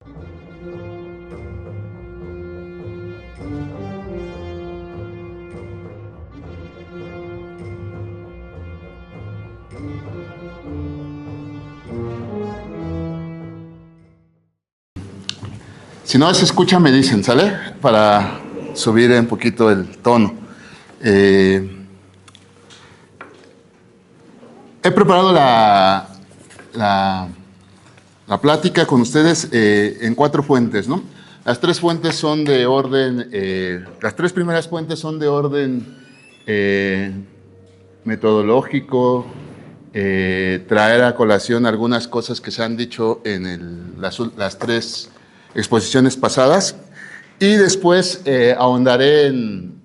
Si no se escucha, me dicen, ¿sale? Para subir un poquito el tono. He preparado la plática con ustedes en 4 fuentes, ¿no? Las 3 fuentes son de orden, las 3 primeras fuentes son de orden metodológico, traer a colación algunas cosas que se han dicho en las 3 exposiciones pasadas, y después ahondaré en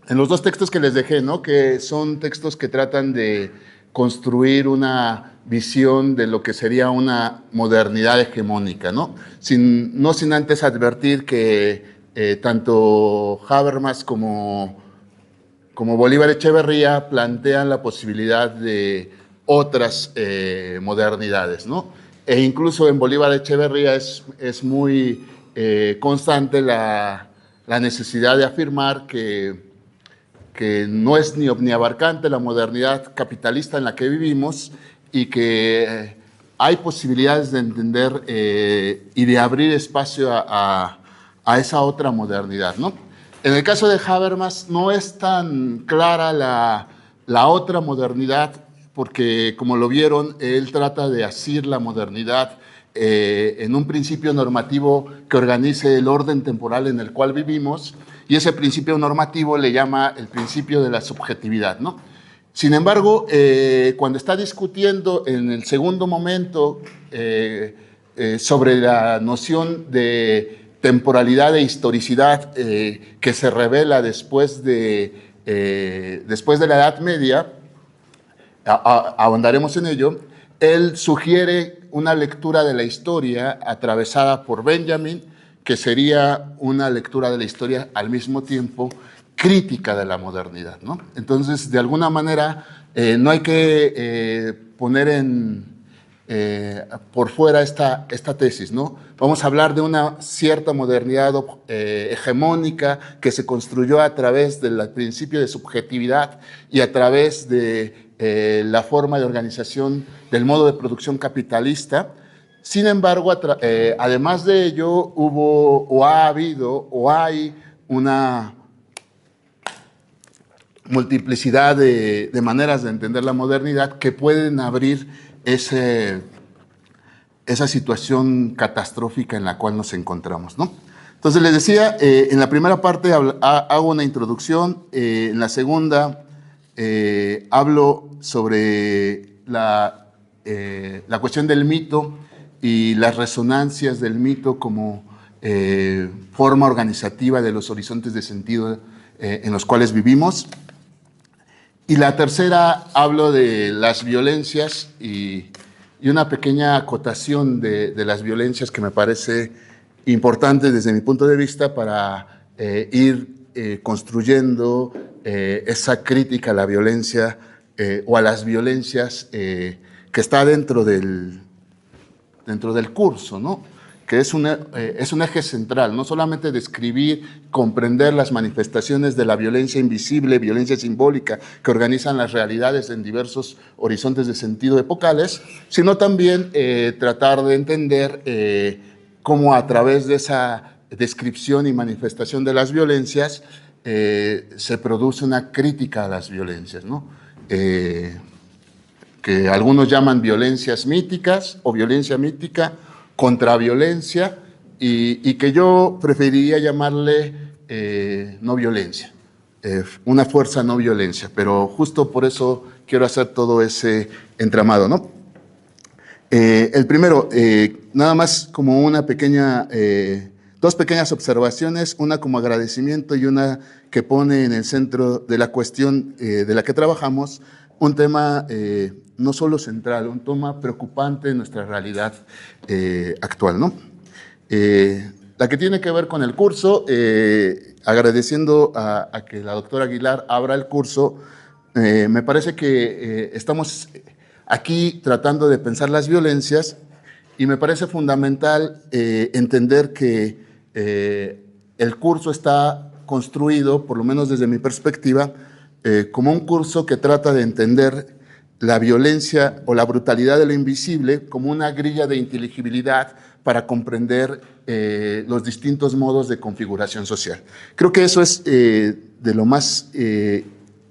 los 2 textos que les dejé, ¿no? Que son textos que tratan de construir una visión de lo que sería una modernidad hegemónica, ¿no? No sin antes advertir que tanto Habermas como Bolívar Echeverría plantean la posibilidad de otras modernidades, ¿no? E incluso en Bolívar Echeverría es muy constante la necesidad de afirmar que no es ni abarcante la modernidad capitalista en la que vivimos, y que hay posibilidades de entender y de abrir espacio a esa otra modernidad, ¿no? En el caso de Habermas no es tan clara la otra modernidad, porque, como lo vieron, él trata de asir la modernidad en un principio normativo que organice el orden temporal en el cual vivimos, y ese principio normativo le llama el principio de la subjetividad, ¿no? Sin embargo, cuando está discutiendo en el segundo momento sobre la noción de temporalidad e historicidad que se revela después de la Edad Media, ahondaremos en ello. Él sugiere una lectura de la historia atravesada por Benjamin, que sería una lectura de la historia al mismo tiempo crítica de la modernidad, ¿no? Entonces, de alguna manera, no hay que poner por fuera esta tesis, ¿no? Vamos a hablar de una cierta modernidad hegemónica que se construyó a través del principio de subjetividad y a través de la forma de organización del modo de producción capitalista. Sin embargo, además de ello, hay una multiplicidad de maneras de entender la modernidad que pueden abrir esa situación catastrófica en la cual nos encontramos, ¿no? Entonces, les decía, en la primera parte hago una introducción, en la segunda hablo sobre la cuestión del mito y las resonancias del mito como forma organizativa de los horizontes de sentido en los cuales vivimos. Y la tercera hablo de las violencias y una pequeña acotación de las violencias que me parece importante desde mi punto de vista para ir construyendo esa crítica a la violencia o a las violencias que está dentro del curso, ¿no? Que es un eje central, no solamente describir, comprender las manifestaciones de la violencia invisible, violencia simbólica, que organizan las realidades en diversos horizontes de sentido epocales, sino también tratar de entender cómo a través de esa descripción y manifestación de las violencias se produce una crítica a las violencias, ¿no? Que algunos llaman violencias míticas o violencia mítica, contraviolencia, y que yo preferiría llamarle no violencia, una fuerza no violencia, pero justo por eso quiero hacer todo ese entramado, ¿no? El primero, nada más como una pequeña, 2 pequeñas observaciones, una como agradecimiento y una que pone en el centro de la cuestión de la que trabajamos un tema no solo central, un tema preocupante en nuestra realidad actual, ¿no? La que tiene que ver con el curso, agradeciendo a que la doctora Aguilar abra el curso, me parece que estamos aquí tratando de pensar las violencias Y me parece fundamental entender que el curso está construido, por lo menos desde mi perspectiva, como un curso que trata de entender la violencia o la brutalidad de lo invisible como una grilla de inteligibilidad para comprender los distintos modos de configuración social. Creo que eso es de lo más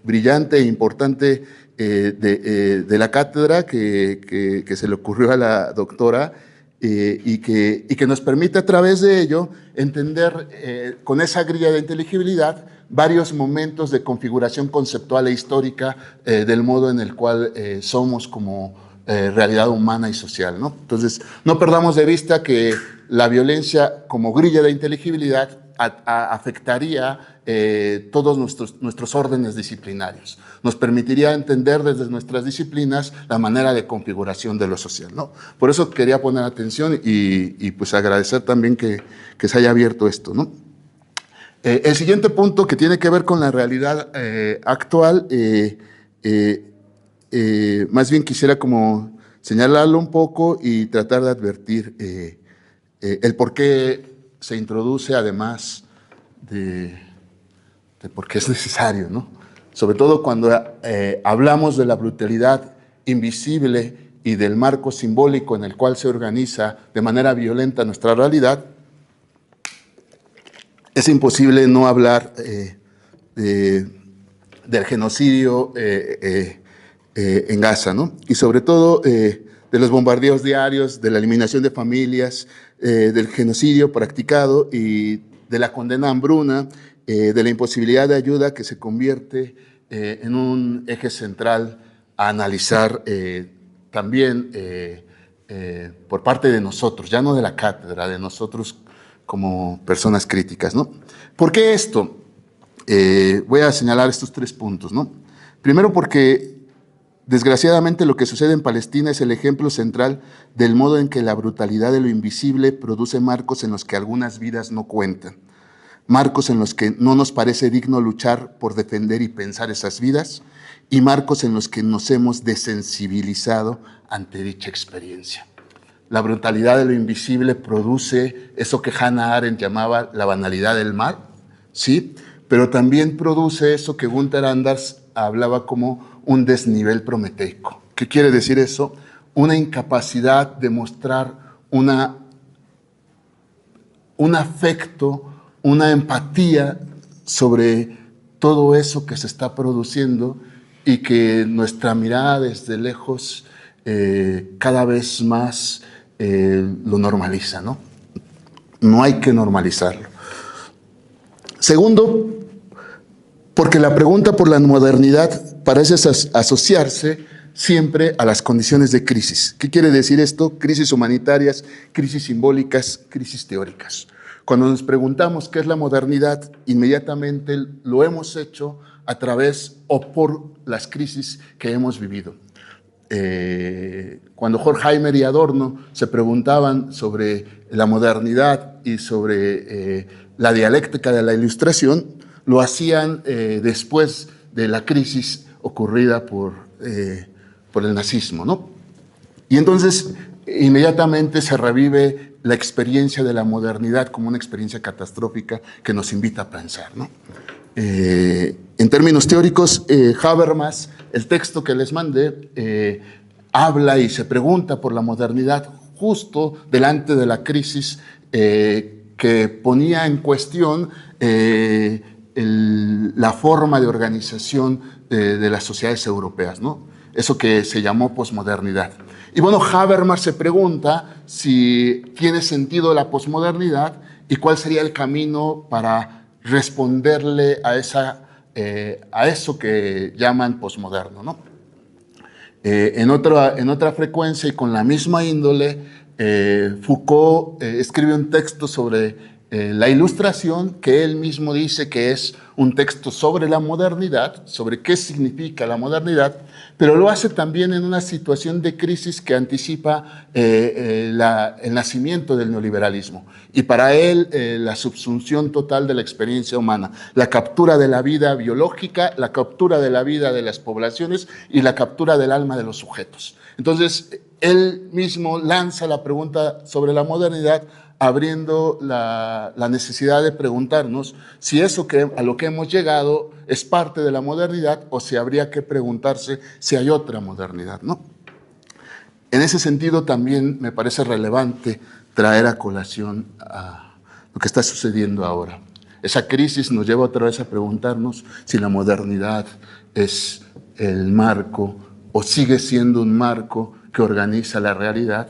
brillante e importante de la cátedra que se le ocurrió a la doctora y que nos permite a través de ello entender con esa grilla de inteligibilidad varios momentos de configuración conceptual e histórica del modo en el cual somos como realidad humana y social, ¿no? Entonces, no perdamos de vista que la violencia como grilla de inteligibilidad afectaría todos nuestros órdenes disciplinarios. Nos permitiría entender desde nuestras disciplinas la manera de configuración de lo social, ¿no? Por eso quería poner atención y pues agradecer también que se haya abierto esto, ¿no? El siguiente punto que tiene que ver con la realidad actual, más bien quisiera como señalarlo un poco y tratar de advertir el por qué se introduce, además de por qué es necesario, ¿no? Sobre todo cuando hablamos de la brutalidad invisible y del marco simbólico en el cual se organiza de manera violenta nuestra realidad, es imposible no hablar del genocidio en Gaza, ¿no? Y sobre todo de los bombardeos diarios, de la eliminación de familias, del genocidio practicado y de la condena a hambruna, de la imposibilidad de ayuda que se convierte en un eje central a analizar también por parte de nosotros, ya no de la cátedra, de nosotros como personas críticas, ¿no? ¿Por qué esto? Voy a señalar estos 3 puntos, ¿no? Primero porque, desgraciadamente, lo que sucede en Palestina es el ejemplo central del modo en que la brutalidad de lo invisible produce marcos en los que algunas vidas no cuentan, marcos en los que no nos parece digno luchar por defender y pensar esas vidas, y marcos en los que nos hemos desensibilizado ante dicha experiencia. La brutalidad de lo invisible produce eso que Hannah Arendt llamaba la banalidad del mal, ¿sí? Pero también produce eso que Gunther Anders hablaba como un desnivel prometeico. ¿Qué quiere decir eso? Una incapacidad de mostrar un afecto, una empatía sobre todo eso que se está produciendo y que nuestra mirada desde lejos cada vez más lo normaliza, ¿no? No hay que normalizarlo. Segundo, porque la pregunta por la modernidad parece asociarse siempre a las condiciones de crisis. ¿Qué quiere decir esto? Crisis humanitarias, crisis simbólicas, crisis teóricas. Cuando nos preguntamos qué es la modernidad, inmediatamente lo hemos hecho a través o por las crisis que hemos vivido. Cuando Horkheimer y Adorno se preguntaban sobre la modernidad y sobre la dialéctica de la Ilustración, lo hacían después de la crisis ocurrida por el nazismo, ¿no? Y entonces inmediatamente se revive la experiencia de la modernidad como una experiencia catastrófica que nos invita a pensar, ¿no? En términos teóricos, Habermas, el texto que les mandé, habla y se pregunta por la modernidad justo delante de la crisis que ponía en cuestión la forma de organización de las sociedades europeas, ¿no? Eso que se llamó posmodernidad. Y bueno, Habermas se pregunta si tiene sentido la posmodernidad y cuál sería el camino para responderle a eso que llaman posmoderno, ¿no? En otra frecuencia y con la misma índole, Foucault escribe un texto sobre la Ilustración, que él mismo dice que es un texto sobre la modernidad, sobre qué significa la modernidad, pero lo hace también en una situación de crisis que anticipa el nacimiento del neoliberalismo. Y para él, la subsunción total de la experiencia humana, la captura de la vida biológica, la captura de la vida de las poblaciones y la captura del alma de los sujetos. Entonces, él mismo lanza la pregunta sobre la modernidad, abriendo la necesidad de preguntarnos si eso a lo que hemos llegado es parte de la modernidad o si habría que preguntarse si hay otra modernidad, ¿no? En ese sentido también me parece relevante traer a colación a lo que está sucediendo ahora. Esa crisis nos lleva otra vez a preguntarnos si la modernidad es el marco o sigue siendo un marco que organiza la realidad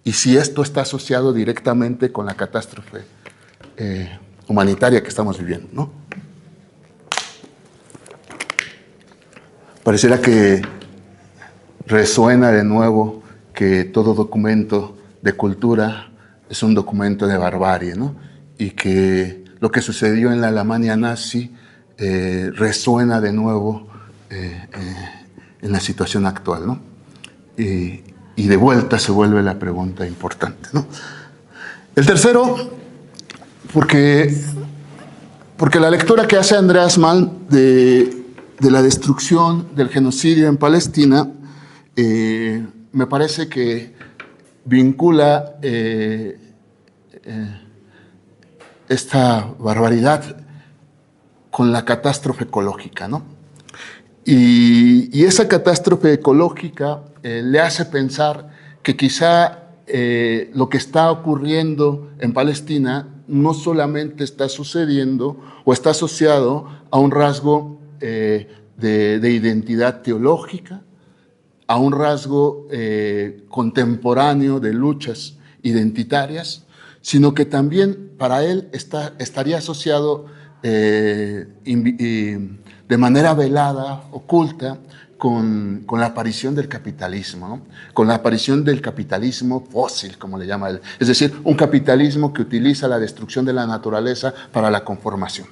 y si esto está asociado directamente con la catástrofe humanitaria que estamos viviendo, ¿no? Pareciera que resuena de nuevo que todo documento de cultura es un documento de barbarie, ¿no? Y que lo que sucedió en la Alemania nazi resuena de nuevo en la situación actual, ¿no? Y de vuelta se vuelve la pregunta importante, ¿no? El tercero, porque la lectura que hace Andreas Malm de la destrucción del genocidio en Palestina me parece que vincula esta barbaridad con la catástrofe ecológica, ¿no? Y esa catástrofe ecológica le hace pensar que quizá lo que está ocurriendo en Palestina no solamente está sucediendo o está asociado a un rasgo de identidad teológica, a un rasgo contemporáneo de luchas identitarias, sino que también para él estaría asociado de manera velada, oculta, con la aparición del capitalismo, ¿no? Con la aparición del capitalismo fósil, como le llama él. Es decir, un capitalismo que utiliza la destrucción de la naturaleza para la conformación.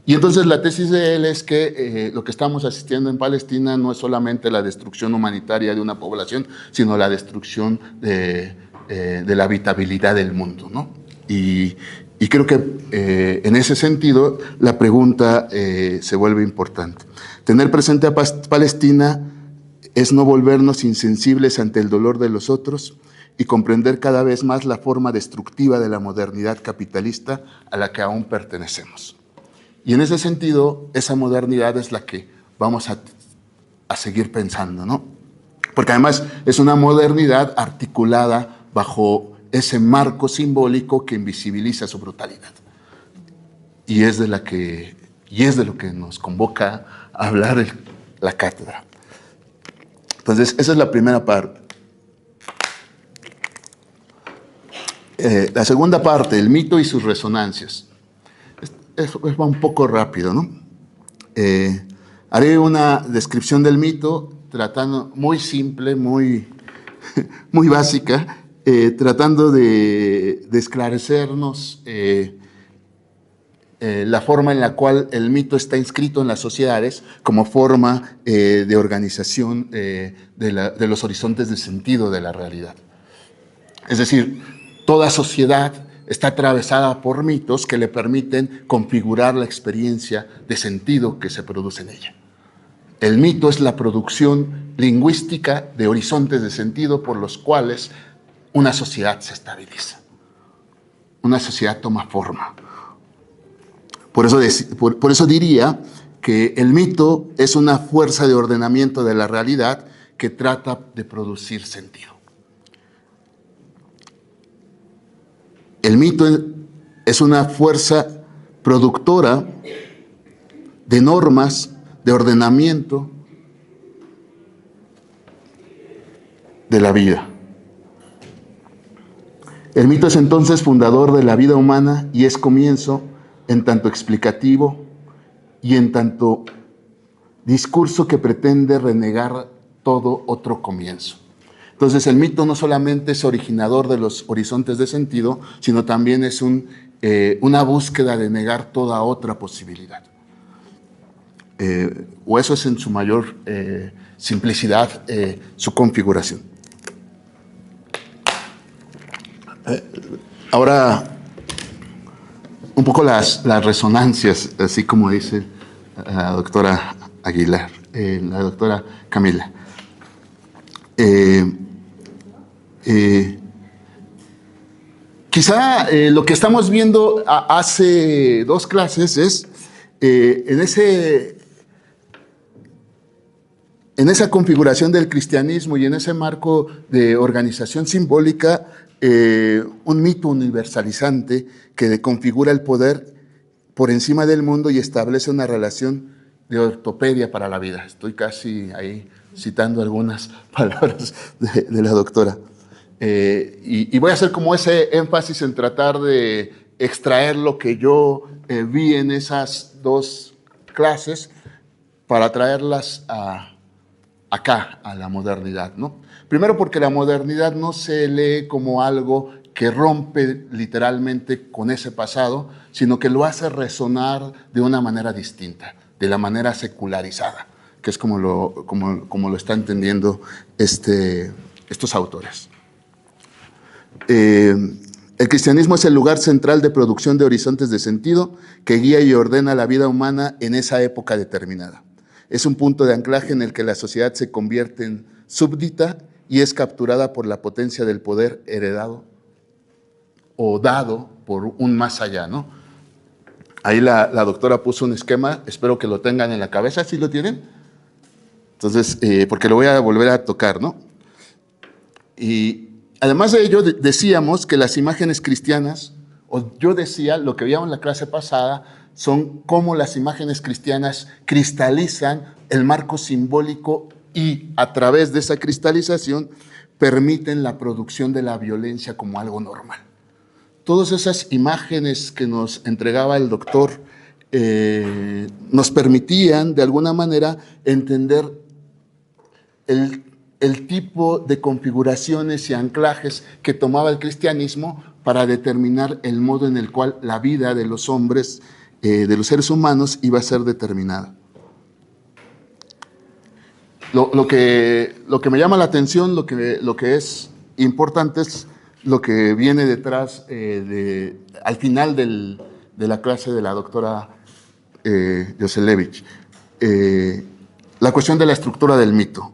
Y entonces la tesis de él es que lo que estamos asistiendo en Palestina no es solamente la destrucción humanitaria de una población, sino la destrucción de la habitabilidad del mundo, ¿no? Y creo que en ese sentido la pregunta se vuelve importante. Tener presente a Palestina es no volvernos insensibles ante el dolor de los otros y comprender cada vez más la forma destructiva de la modernidad capitalista a la que aún pertenecemos. Y en ese sentido, esa modernidad es la que vamos a seguir pensando, ¿no? Porque además es una modernidad articulada bajo ese marco simbólico que invisibiliza su brutalidad. Y es de lo que nos convoca a hablar la cátedra. Entonces, esa es la primera parte. La segunda parte, el mito y sus resonancias. Eso va un poco rápido, ¿no? Haré una descripción del mito tratando muy simple, muy básica, tratando de esclarecernos la forma en la cual el mito está inscrito en las sociedades como forma de organización de los horizontes de sentido de la realidad. Es decir, toda sociedad está atravesada por mitos que le permiten configurar la experiencia de sentido que se produce en ella. El mito es la producción lingüística de horizontes de sentido por los cuales una sociedad se estabiliza. Una sociedad toma forma. Por eso diría que el mito es una fuerza de ordenamiento de la realidad que trata de producir sentido. El mito es una fuerza productora de normas, de ordenamiento de la vida. El mito es entonces fundador de la vida humana y es comienzo en tanto explicativo y en tanto discurso que pretende renegar todo otro comienzo. Entonces el mito no solamente es originador de los horizontes de sentido, sino también es una búsqueda de negar toda otra posibilidad. O eso es en su mayor simplicidad su configuración. Ahora, un poco las resonancias, así como dice la doctora Aguilar, la doctora Camila. Quizá lo que estamos viendo hace 2 clases es en esa configuración del cristianismo y en ese marco de organización simbólica, un mito universalizante que configura el poder por encima del mundo y establece una relación de ortopedia para la vida. Estoy casi ahí citando algunas palabras de la doctora. Y voy a hacer como ese énfasis en tratar de extraer lo que yo vi en esas 2 clases para traerlas acá, a la modernidad, ¿no? Primero porque la modernidad no se lee como algo que rompe literalmente con ese pasado, sino que lo hace resonar de una manera distinta, de la manera secularizada, que es como lo está entendiendo estos autores. El cristianismo es el lugar central de producción de horizontes de sentido que guía y ordena la vida humana en esa época determinada. Es un punto de anclaje en el que la sociedad se convierte en súbdita y es capturada por la potencia del poder heredado o dado por un más allá, ¿no? Ahí la doctora puso un esquema, espero que lo tengan en la cabeza, ¿sí lo tienen? Entonces, porque lo voy a volver a tocar, ¿no? Y además de ello, decíamos que las imágenes cristianas, o yo decía, lo que veíamos en la clase pasada, son cómo las imágenes cristianas cristalizan el marco simbólico y a través de esa cristalización permiten la producción de la violencia como algo normal. Todas esas imágenes que nos entregaba el doctor nos permitían de alguna manera entender el tipo de configuraciones y anclajes que tomaba el cristianismo para determinar el modo en el cual la vida de los hombres, de los seres humanos, iba a ser determinada. Lo que me llama la atención, lo que es importante es lo que viene detrás, al final de la clase de la doctora Joselevich. La cuestión de la estructura del mito.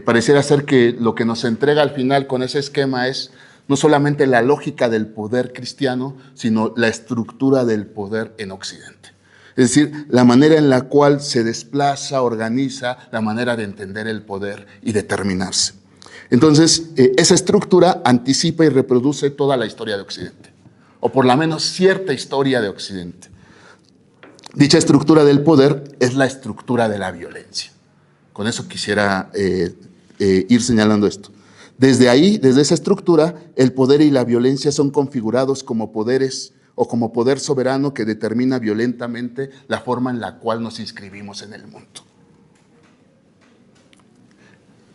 Pareciera ser que lo que nos entrega al final con ese esquema es no solamente la lógica del poder cristiano, sino la estructura del poder en Occidente. Es decir, la manera en la cual se desplaza, organiza, la manera de entender el poder y determinarse. Entonces, esa estructura anticipa y reproduce toda la historia de Occidente, o por lo menos cierta historia de Occidente. Dicha estructura del poder es la estructura de la violencia. Con eso quisiera ir señalando esto. Desde ahí, desde esa estructura, el poder y la violencia son configurados como poderes o como poder soberano que determina violentamente la forma en la cual nos inscribimos en el mundo.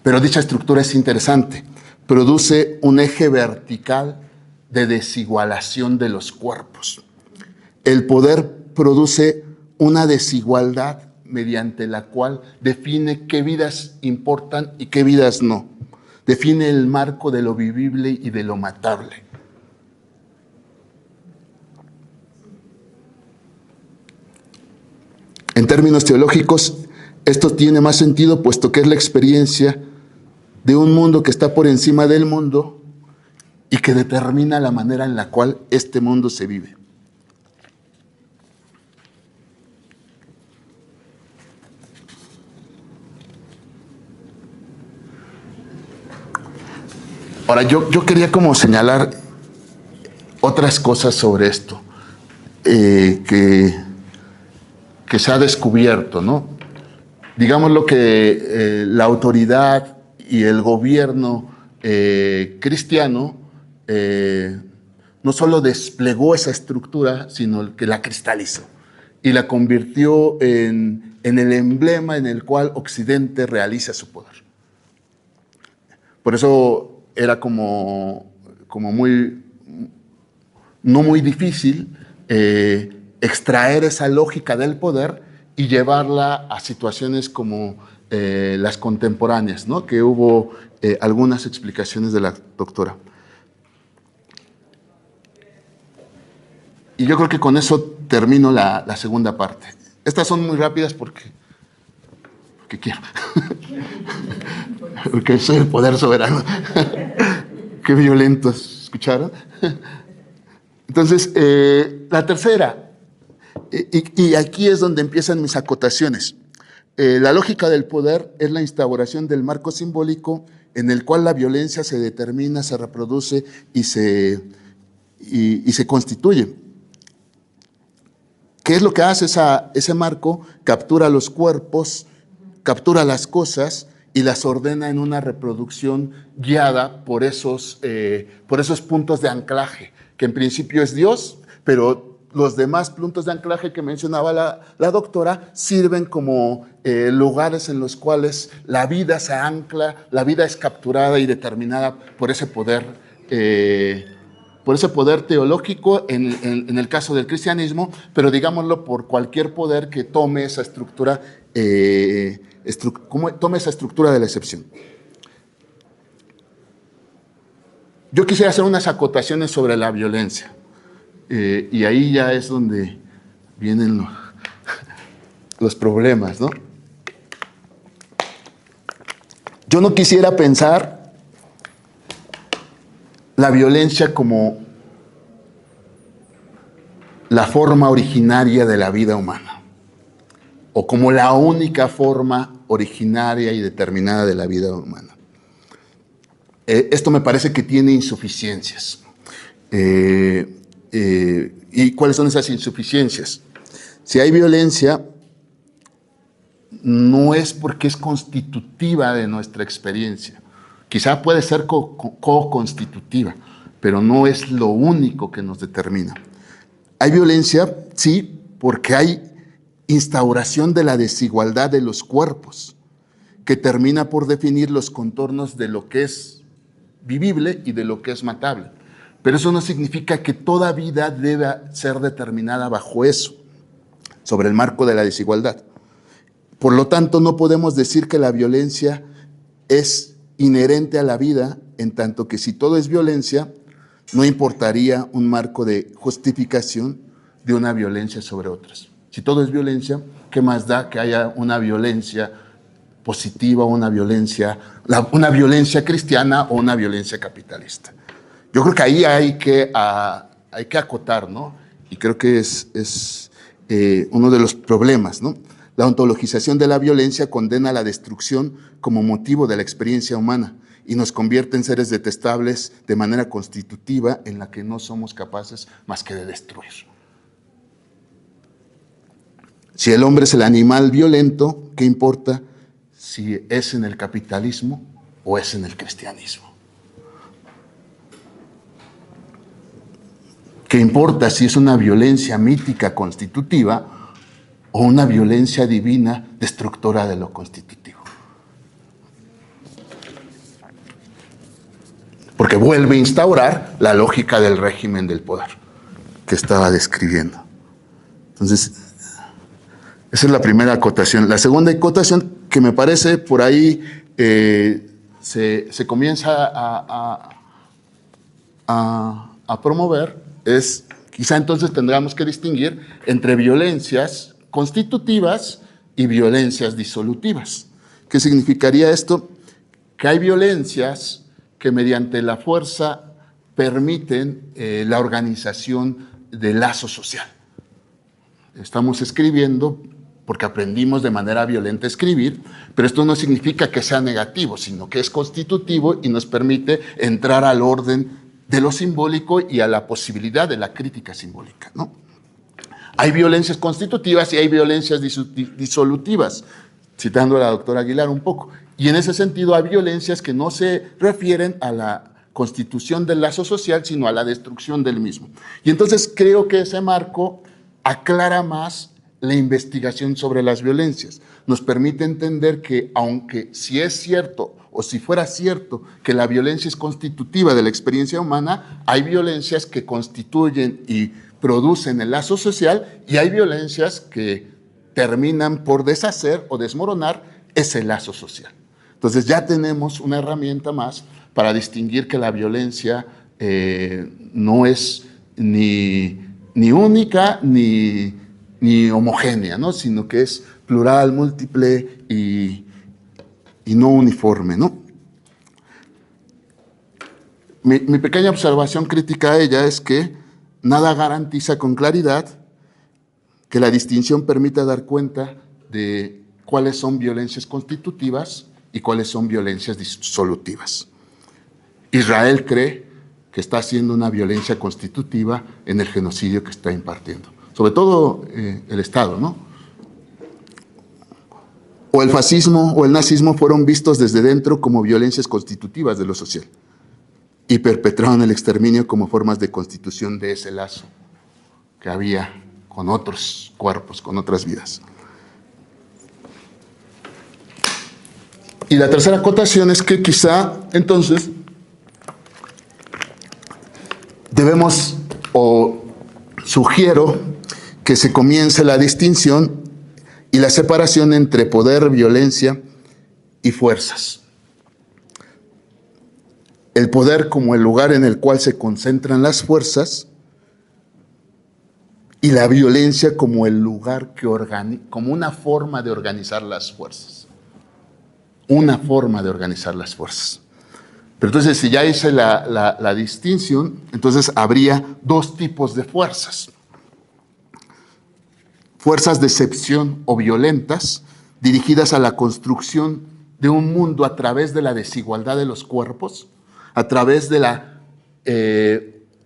Pero dicha estructura es interesante. Produce un eje vertical de desigualación de los cuerpos. El poder produce una desigualdad mediante la cual define qué vidas importan y qué vidas no. Define el marco de lo vivible y de lo matable. En términos teológicos, esto tiene más sentido puesto que es la experiencia de un mundo que está por encima del mundo y que determina la manera en la cual este mundo se vive. Ahora, yo quería como señalar otras cosas sobre esto que se ha descubierto, ¿no? Digamos lo que la autoridad y el gobierno cristiano no solo desplegó esa estructura, sino que la cristalizó y la convirtió en el emblema en el cual Occidente realiza su poder. Por eso era como no muy difícil extraer esa lógica del poder y llevarla a situaciones como las contemporáneas, ¿no? Que hubo algunas explicaciones de la doctora. Y yo creo que con eso termino la segunda parte. Estas son muy rápidas porque quiero. Porque soy el poder soberano. Qué violentos, ¿escucharon? Entonces, la tercera, y aquí es donde empiezan mis acotaciones. La lógica del poder es la instauración del marco simbólico en el cual la violencia se determina, se reproduce y se constituye. ¿Qué es lo que hace ese marco? Captura los cuerpos, captura las cosas y las ordena en una reproducción guiada por esos puntos de anclaje, que en principio es Dios, pero los demás puntos de anclaje que mencionaba la doctora sirven como lugares en los cuales la vida se ancla, la vida es capturada y determinada por ese poder teológico en el caso del cristianismo, pero digámoslo por cualquier poder que tome esa estructura, tome esa estructura de la excepción. Yo quisiera hacer unas acotaciones sobre la violencia, y ahí ya es donde vienen los problemas, ¿no? Yo no quisiera pensar la violencia como la forma originaria de la vida humana, o como la única forma originaria y determinada de la vida humana. Esto me parece que tiene insuficiencias. ¿Y cuáles son esas insuficiencias? Si hay violencia, no es porque es constitutiva de nuestra experiencia. Quizá puede ser co-constitutiva, pero no es lo único que nos determina. Hay violencia, sí, porque hay instauración de la desigualdad de los cuerpos, que termina por definir los contornos de lo que es vivible y de lo que es matable. Pero eso no significa que toda vida deba ser determinada bajo eso, sobre el marco de la desigualdad. Por lo tanto, no podemos decir que la violencia es inherente a la vida, en tanto que si todo es violencia, no importaría un marco de justificación de una violencia sobre otras. Si todo es violencia, ¿qué más da que haya una violencia positiva, una violencia cristiana o una violencia capitalista? Yo creo que ahí hay que acotar, ¿no? Y creo que es uno de los problemas, ¿no? La ontologización de la violencia condena la destrucción como motivo de la experiencia humana y nos convierte en seres detestables de manera constitutiva en la que no somos capaces más que de destruir. Si el hombre es el animal violento, ¿qué importa si es en el capitalismo o es en el cristianismo? ¿Qué importa si es una violencia mítica constitutiva o una violencia divina destructora de lo constitutivo? Porque vuelve a instaurar la lógica del régimen del poder que estaba describiendo. Entonces, esa es la primera acotación. La segunda acotación, que me parece por ahí se comienza a promover, es quizá entonces tendríamos que distinguir entre violencias constitutivas y violencias disolutivas. ¿Qué significaría esto? Que hay violencias que mediante la fuerza permiten la organización del lazo social. Estamos escribiendo porque aprendimos de manera violenta a escribir, pero esto no significa que sea negativo, sino que es constitutivo y nos permite entrar al orden de lo simbólico y a la posibilidad de la crítica simbólica, ¿no? Hay violencias constitutivas y hay violencias disolutivas, citando a la doctora Aguilar un poco. Y en ese sentido hay violencias que no se refieren a la constitución del lazo social, sino a la destrucción del mismo. Y entonces creo que ese marco aclara más la investigación sobre las violencias. Nos permite entender que, aunque si es cierto o si fuera cierto que la violencia es constitutiva de la experiencia humana, hay violencias que constituyen y producen el lazo social y hay violencias que terminan por deshacer o desmoronar ese lazo social. Entonces ya tenemos una herramienta más para distinguir que la violencia no es ni única ni homogénea, ¿no? Sino que es plural, múltiple y no uniforme, ¿no? Mi pequeña observación crítica a ella es que nada garantiza con claridad que la distinción permita dar cuenta de cuáles son violencias constitutivas y cuáles son violencias disolutivas. Israel cree que está haciendo una violencia constitutiva en el genocidio que está impartiendo, sobre todo el Estado, ¿no? O el fascismo o el nazismo fueron vistos desde dentro como violencias constitutivas de lo social y perpetraron el exterminio como formas de constitución de ese lazo que había con otros cuerpos, con otras vidas. Y la tercera acotación es que quizá, entonces, debemos, o sugiero, que se comience la distinción y la separación entre poder, violencia y fuerzas. El poder como el lugar en el cual se concentran las fuerzas y la violencia como el lugar que como una forma de organizar las fuerzas. Una forma de organizar las fuerzas. Pero entonces, si ya hice la distinción, entonces habría dos tipos de fuerzas. Fuerzas de excepción o violentas, dirigidas a la construcción de un mundo a través de la desigualdad de los cuerpos, a través de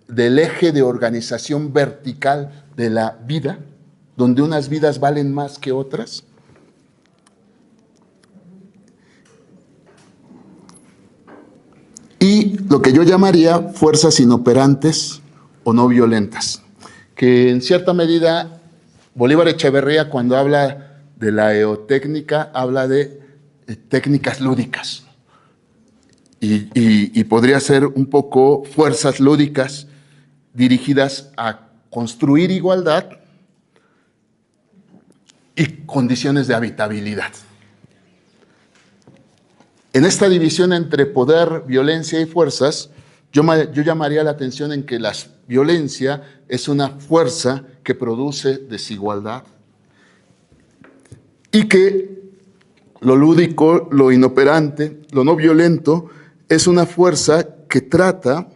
del eje de organización vertical de la vida, donde unas vidas valen más que otras. Y lo que yo llamaría fuerzas inoperantes o no violentas, que en cierta medida Bolívar Echeverría, cuando habla de la eotécnica, habla de técnicas lúdicas. Y podría ser un poco fuerzas lúdicas dirigidas a construir igualdad y condiciones de habitabilidad. En esta división entre poder, violencia y fuerzas, yo llamaría la atención en que la violencia es una fuerza que produce desigualdad y que lo lúdico, lo inoperante, lo no violento, es una fuerza que trata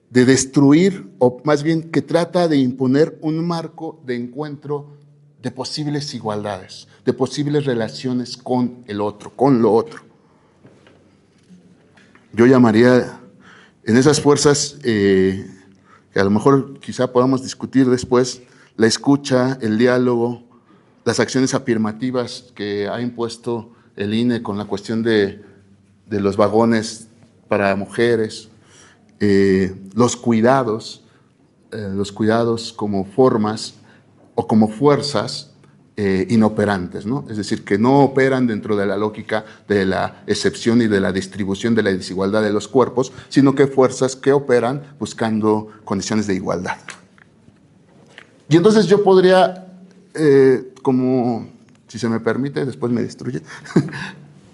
de destruir, o más bien que trata de imponer un marco de encuentro de posibles igualdades, de posibles relaciones con el otro, con lo otro. Yo llamaría en esas fuerzas, que a lo mejor quizá podamos discutir después, la escucha, el diálogo, las acciones afirmativas que ha impuesto el INE con la cuestión de los vagones para mujeres, los cuidados como formas o como fuerzas inoperantes, ¿no? Es decir, que no operan dentro de la lógica de la excepción y de la distribución de la desigualdad de los cuerpos, sino que fuerzas que operan buscando condiciones de igualdad. Y entonces yo podría, como, si se me permite, después me destruye,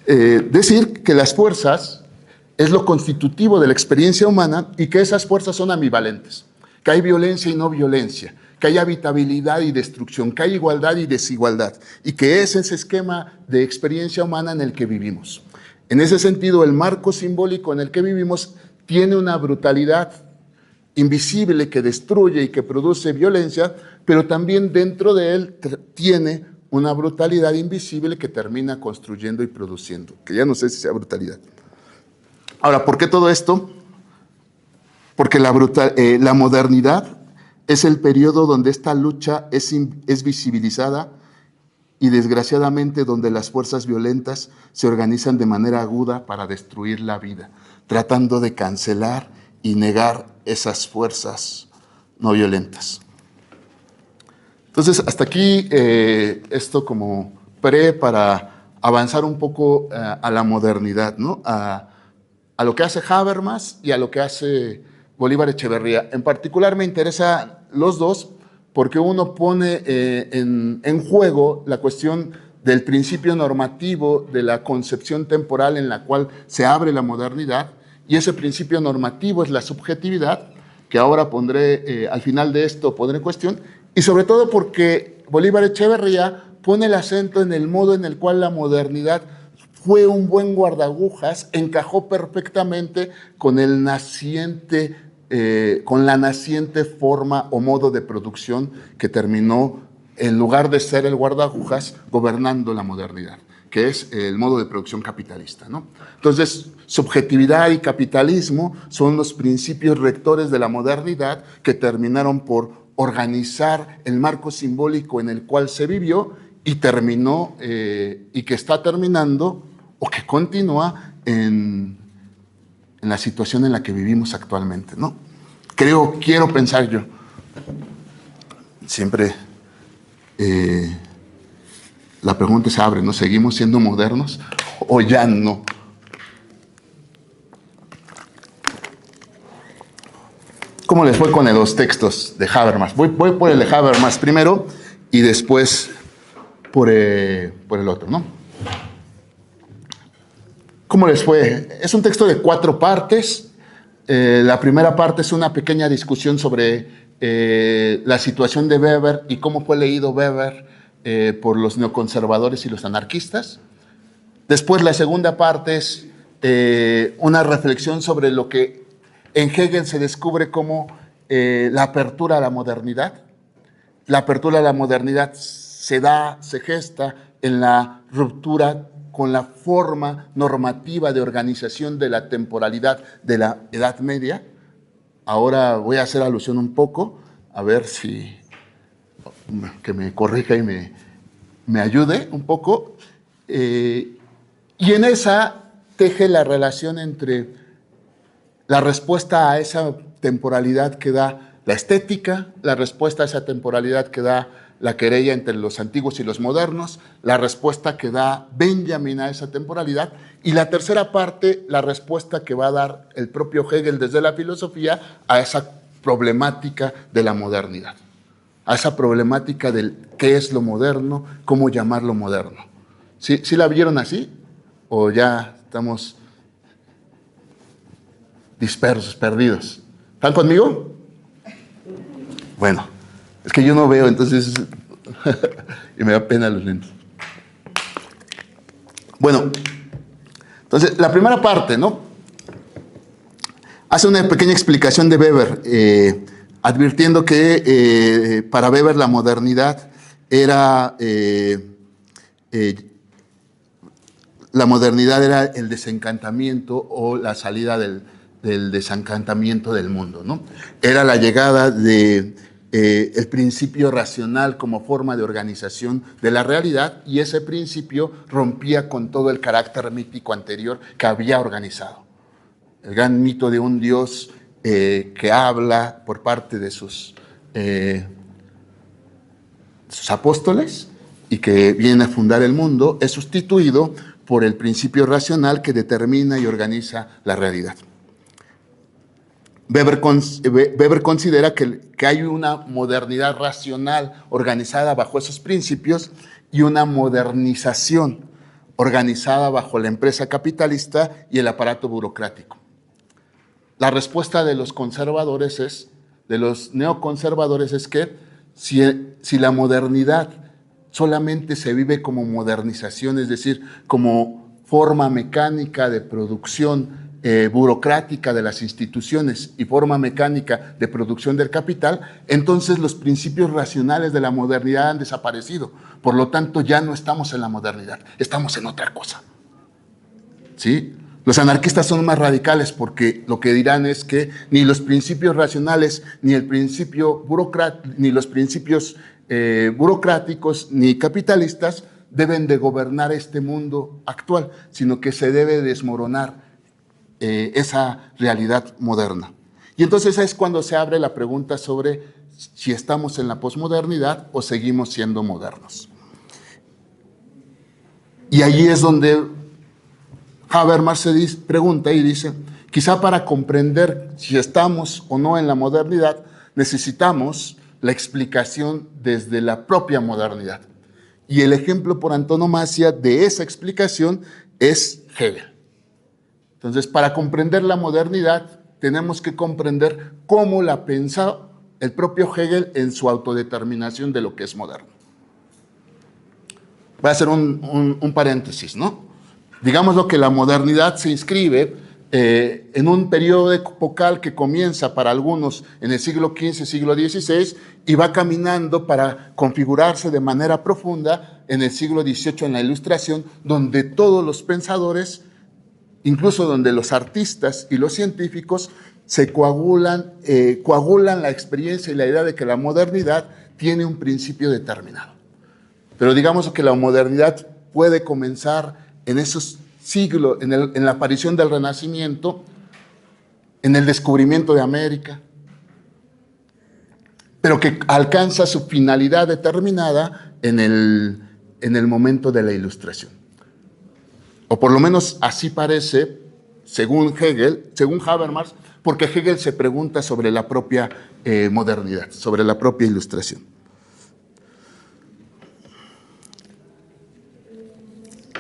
decir que las fuerzas es lo constitutivo de la experiencia humana y que esas fuerzas son ambivalentes, que hay violencia y no violencia, que hay habitabilidad y destrucción, que hay igualdad y desigualdad, y que es ese esquema de experiencia humana en el que vivimos. En ese sentido, el marco simbólico en el que vivimos tiene una brutalidad invisible que destruye y que produce violencia, pero también dentro de él tiene una brutalidad invisible que termina construyendo y produciendo, que ya no sé si sea brutalidad. Ahora, ¿por qué todo esto? Porque la modernidad es el periodo donde esta lucha es visibilizada y desgraciadamente donde las fuerzas violentas se organizan de manera aguda para destruir la vida, tratando de cancelar y negar esas fuerzas no violentas. Entonces, hasta aquí esto como para avanzar un poco a la modernidad, ¿no? A lo que hace Habermas y a lo que hace Bolívar Echeverría. En particular me interesan los dos porque uno pone en juego la cuestión del principio normativo de la concepción temporal en la cual se abre la modernidad, y ese principio normativo es la subjetividad, que ahora pondré, al final de esto pondré en cuestión, y sobre todo porque Bolívar Echeverría pone el acento en el modo en el cual la modernidad fue un buen guardaagujas, encajó perfectamente con el naciente, con la naciente forma o modo de producción que terminó, en lugar de ser el guardaagujas, gobernando la modernidad, que es el modo de producción capitalista, ¿no? Entonces, subjetividad y capitalismo son los principios rectores de la modernidad que terminaron por organizar el marco simbólico en el cual se vivió y terminó, y que está terminando, o que continúa en la situación en la que vivimos actualmente, ¿no? Quiero pensar yo, siempre la pregunta se abre, ¿no? ¿Seguimos siendo modernos o ya no? ¿Cómo les fue con los textos de Habermas? Voy por el de Habermas primero y después por el otro, ¿no? ¿Cómo les fue? Es un texto de 4 partes. La primera parte es una pequeña discusión sobre la situación de Weber y cómo fue leído Weber por los neoconservadores y los anarquistas. Después la segunda parte es una reflexión sobre lo que en Hegel se descubre como la apertura a la modernidad. La apertura a la modernidad se gesta en la ruptura con la forma normativa de organización de la temporalidad de la Edad Media. Ahora voy a hacer alusión un poco, a ver si que me corrija y me ayude un poco. Y en esa teje la relación entre la respuesta a esa temporalidad que da la estética, la respuesta a esa temporalidad que da la querella entre los antiguos y los modernos, la respuesta que da Benjamin a esa temporalidad, y la tercera parte, la respuesta que va a dar el propio Hegel desde la filosofía a esa problemática de la modernidad, a esa problemática del qué es lo moderno, cómo llamarlo moderno. ¿Sí la vieron así? ¿O ya estamos dispersos, perdidos? ¿Están conmigo? Bueno, es que yo no veo, entonces y me da pena los lentes. Bueno, entonces la primera parte, ¿no? Hace una pequeña explicación de Weber, advirtiendo que para Weber la modernidad era el desencantamiento o la salida del desencantamiento del mundo, ¿no? Era la llegada de el principio racional como forma de organización de la realidad, y ese principio rompía con todo el carácter mítico anterior que había organizado. El gran mito de un Dios que habla por parte de sus apóstoles y que viene a fundar el mundo es sustituido por el principio racional que determina y organiza la realidad. Weber considera que hay una modernidad racional organizada bajo esos principios y una modernización organizada bajo la empresa capitalista y el aparato burocrático. La respuesta de los neoconservadores es que si la modernidad solamente se vive como modernización, es decir, como forma mecánica de producción burocrática de las instituciones y forma mecánica de producción del capital, entonces los principios racionales de la modernidad han desaparecido. Por lo tanto, ya no estamos en la modernidad, estamos en otra cosa. ¿Sí? Los anarquistas son más radicales porque lo que dirán es que ni los principios racionales, ni los principios burocráticos, ni capitalistas deben de gobernar este mundo actual, sino que se debe desmoronar esa realidad moderna. Y entonces es cuando se abre la pregunta sobre si estamos en la posmodernidad o seguimos siendo modernos. Y allí es donde Habermas se pregunta y dice, quizá para comprender si estamos o no en la modernidad, necesitamos la explicación desde la propia modernidad. Y el ejemplo por antonomasia de esa explicación es Hegel. Entonces, para comprender la modernidad, tenemos que comprender cómo la pensó el propio Hegel en su autodeterminación de lo que es moderno. Voy a hacer un paréntesis, ¿no? Digámoslo que la modernidad se inscribe en un periodo epocal que comienza para algunos en el siglo XV, siglo XVI, y va caminando para configurarse de manera profunda en el siglo XVIII en la Ilustración, donde todos los pensadores, incluso donde los artistas y los científicos, se coagulan la experiencia y la idea de que la modernidad tiene un principio determinado. Pero digamos que la modernidad puede comenzar en esos siglos, en la aparición del Renacimiento, en el descubrimiento de América, pero que alcanza su finalidad determinada en el momento de la Ilustración. O por lo menos así parece, según Hegel, según Habermas, porque Hegel se pregunta sobre la propia modernidad, sobre la propia Ilustración.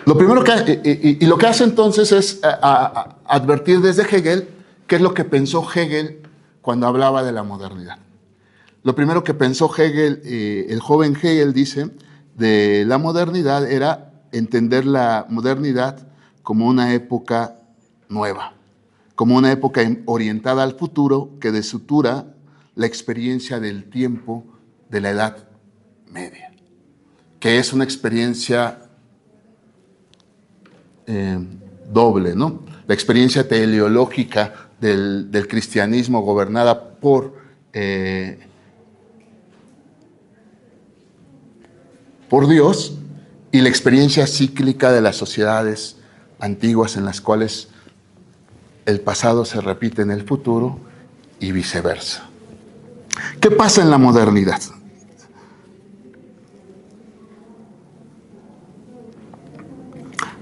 Lo primero lo que hace entonces es advertir desde Hegel qué es lo que pensó Hegel cuando hablaba de la modernidad. Lo primero que pensó Hegel, el joven Hegel dice, de la modernidad era entender la modernidad como una época nueva, como una época orientada al futuro que desutura la experiencia del tiempo de la Edad Media, que es una experiencia doble, ¿no? La experiencia teleológica del cristianismo gobernada por Dios, y la experiencia cíclica de las sociedades antiguas en las cuales el pasado se repite en el futuro y viceversa. ¿Qué pasa en la modernidad?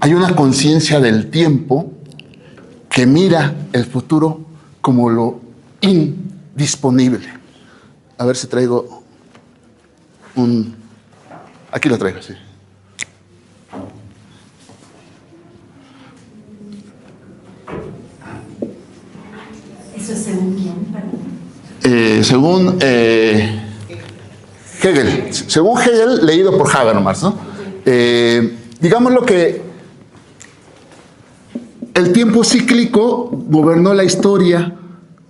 Hay una conciencia del tiempo que mira el futuro como lo indisponible. A ver si traigo aquí lo traigo, sí. ¿Eso es según quién? Según Hegel. Según Hegel, leído por Habermas, ¿no? Digámoslo que el tiempo cíclico gobernó la historia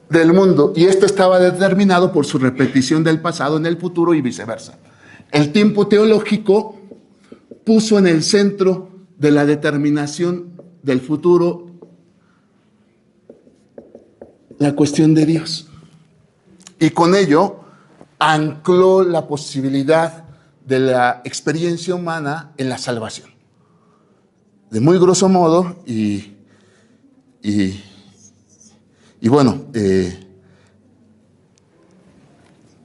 del mundo y esto estaba determinado por su repetición del pasado en el futuro y viceversa. El tiempo teológico puso en el centro de la determinación del futuro la cuestión de Dios. Y con ello ancló la posibilidad de la experiencia humana en la salvación. De muy grosso modo, y bueno,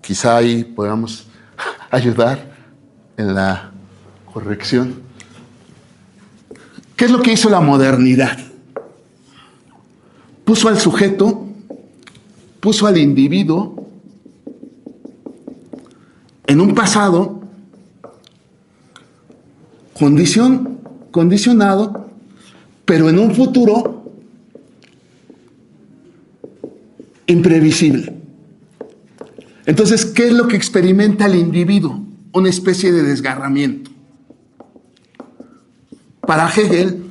quizá ahí podamos ayudar en la corrección. ¿Qué es lo que hizo la modernidad? Puso al sujeto, puso al individuo en un pasado condicionado, pero en un futuro imprevisible. Entonces, ¿qué es lo que experimenta el individuo? Una especie de desgarramiento. Para Hegel,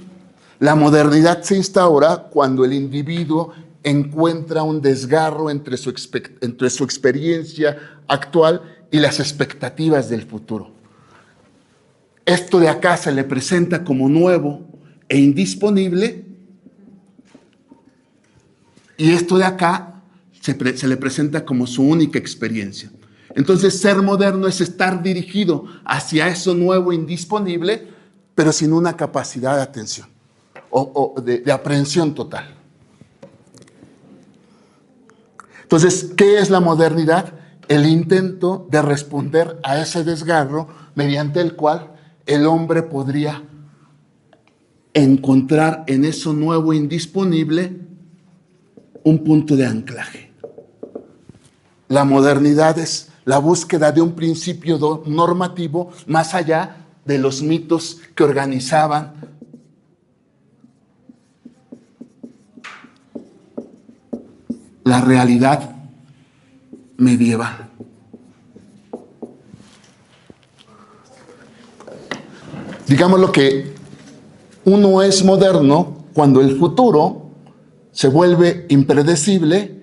la modernidad se instaura cuando el individuo encuentra un desgarro entre su experiencia actual y las expectativas del futuro. Esto de acá se le presenta como nuevo e indisponible, y esto de acá se le presenta como su única experiencia. Entonces, ser moderno es estar dirigido hacia eso nuevo e indisponible, pero sin una capacidad de atención o de aprehensión total. Entonces, ¿qué es la modernidad? El intento de responder a ese desgarro mediante el cual el hombre podría encontrar en eso nuevo e indisponible un punto de anclaje. La modernidad es la búsqueda de un principio normativo más allá de los mitos que organizaban la realidad medieval. Digámoslo que uno es moderno cuando el futuro se vuelve impredecible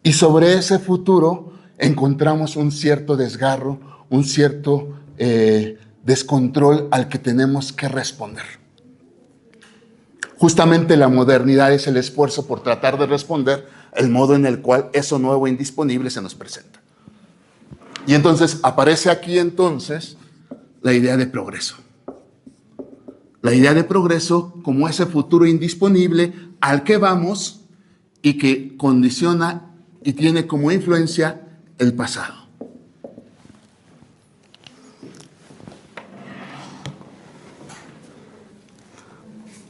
y sobre ese futuro encontramos un cierto desgarro, un cierto descontrol al que tenemos que responder. Justamente la modernidad es el esfuerzo por tratar de responder el modo en el cual eso nuevo e indisponible se nos presenta. Y entonces aparece aquí entonces la idea de progreso. La idea de progreso como ese futuro indisponible al que vamos y que condiciona y tiene como influencia el pasado.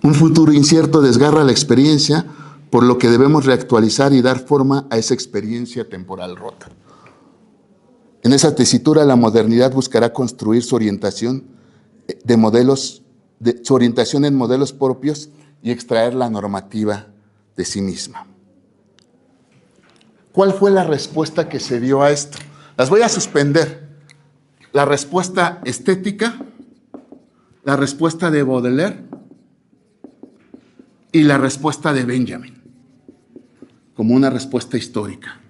Un futuro incierto desgarra la experiencia, por lo que debemos reactualizar y dar forma a esa experiencia temporal rota. En esa tesitura, la modernidad buscará construir su orientación su orientación en modelos propios y extraer la normativa de sí misma. ¿Cuál fue la respuesta que se dio a esto? Las voy a suspender. La respuesta estética, la respuesta de Baudelaire y la respuesta de Benjamin, como una respuesta histórica.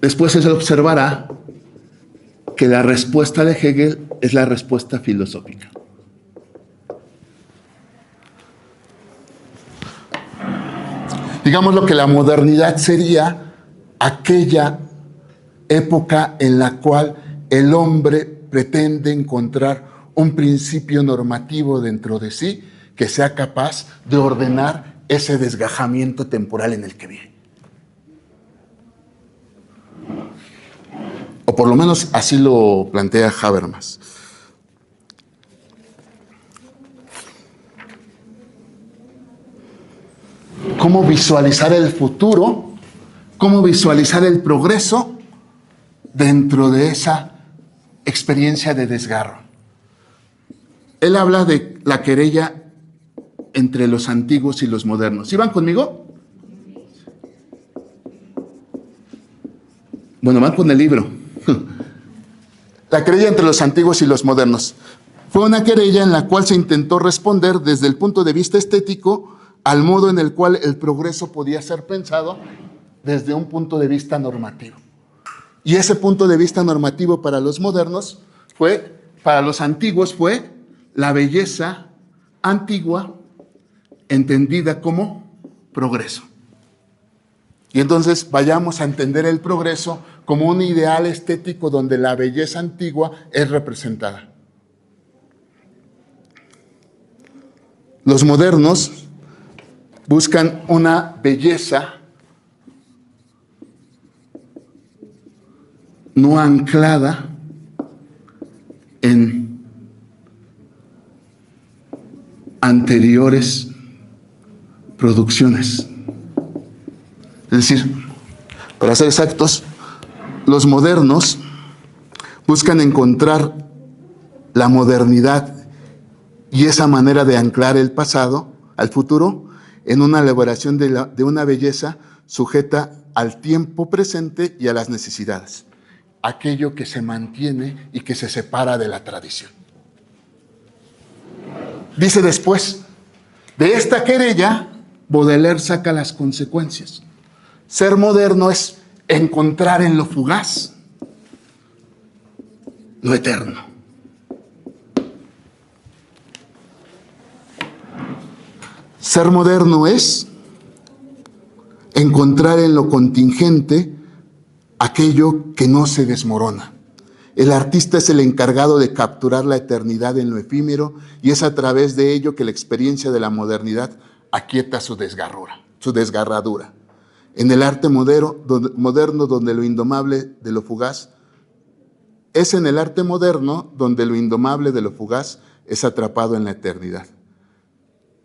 Después se observará que la respuesta de Hegel es la respuesta filosófica. Digamos lo que la modernidad sería aquella época en la cual el hombre pretende encontrar un principio normativo dentro de sí que sea capaz de ordenar ese desgajamiento temporal en el que vive. O por lo menos así lo plantea Habermas. ¿Cómo visualizar el futuro? ¿Cómo visualizar el progreso dentro de esa experiencia de desgarro? Él habla de la querella entre los antiguos y los modernos. ¿Sí van conmigo? Bueno, van con el libro. La querella entre los antiguos y los modernos. Fue una querella en la cual se intentó responder desde el punto de vista estético al modo en el cual el progreso podía ser pensado desde un punto de vista normativo. Y ese punto de vista normativo para los modernos para los antiguos fue la belleza antigua entendida como progreso. Y entonces vayamos a entender el progreso como un ideal estético donde la belleza antigua es representada. Los modernos buscan una belleza no anclada en anteriores producciones. Es decir, para ser exactos, los modernos buscan encontrar la modernidad y esa manera de anclar el pasado al futuro en una elaboración de una belleza sujeta al tiempo presente y a las necesidades. Aquello que se mantiene y que se separa de la tradición. Dice después, de esta querella, Baudelaire saca las consecuencias. Ser moderno es encontrar en lo fugaz lo eterno. Ser moderno es encontrar en lo contingente aquello que no se desmorona. El artista es el encargado de capturar la eternidad en lo efímero y es a través de ello que la experiencia de la modernidad aquieta su desgarradura. En el arte moderno donde lo indomable de lo fugaz es en el arte moderno donde lo indomable de lo fugaz es atrapado en la eternidad.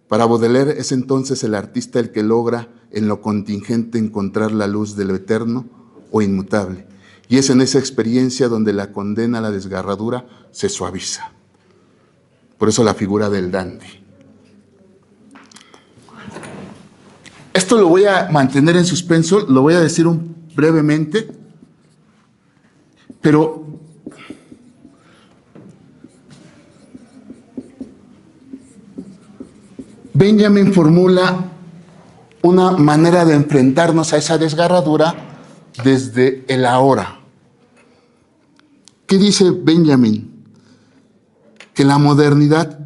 Para Baudelaire es entonces el artista el que logra en lo contingente encontrar la luz de lo eterno o inmutable. Y es en esa experiencia donde la condena a la desgarradura se suaviza. Por eso la figura del dandy. Esto lo voy a mantener en suspenso, lo voy a decir brevemente, pero Benjamin formula una manera de enfrentarnos a esa desgarradura desde el ahora. ¿Qué dice Benjamin? Que la modernidad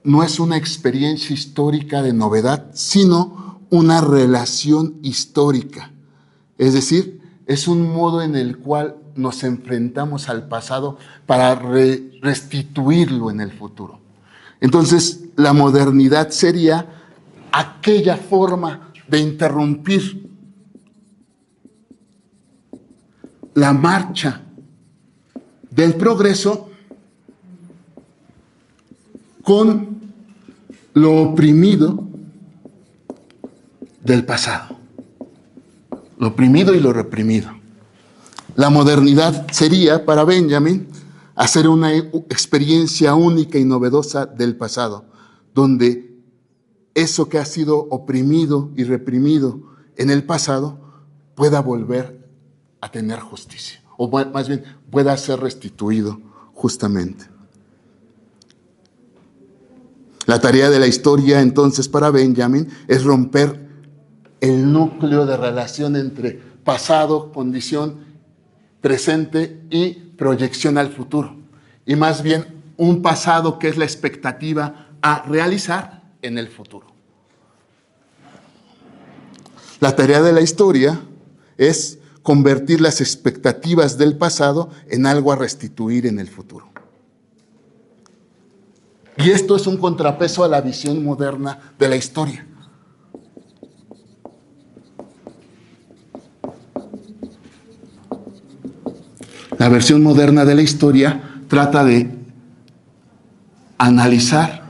no es una experiencia histórica de novedad, sino una relación histórica. Es decir, es un modo en el cual nos enfrentamos al pasado para restituirlo en el futuro. Entonces, la modernidad sería aquella forma de interrumpir la marcha del progreso con lo oprimido del pasado. Lo oprimido y lo reprimido. La modernidad sería, para Benjamin, hacer una experiencia única y novedosa del pasado, donde eso que ha sido oprimido y reprimido en el pasado pueda volver a tener justicia, o más bien pueda ser restituido justamente. La tarea de la historia, entonces, para Benjamin, es romper el núcleo de relación entre pasado, condición, presente y proyección al futuro. Y más bien un pasado que es la expectativa a realizar en el futuro. La tarea de la historia es convertir las expectativas del pasado en algo a restituir en el futuro. Y esto es un contrapeso a la visión moderna de la historia. La versión moderna de la historia trata de analizar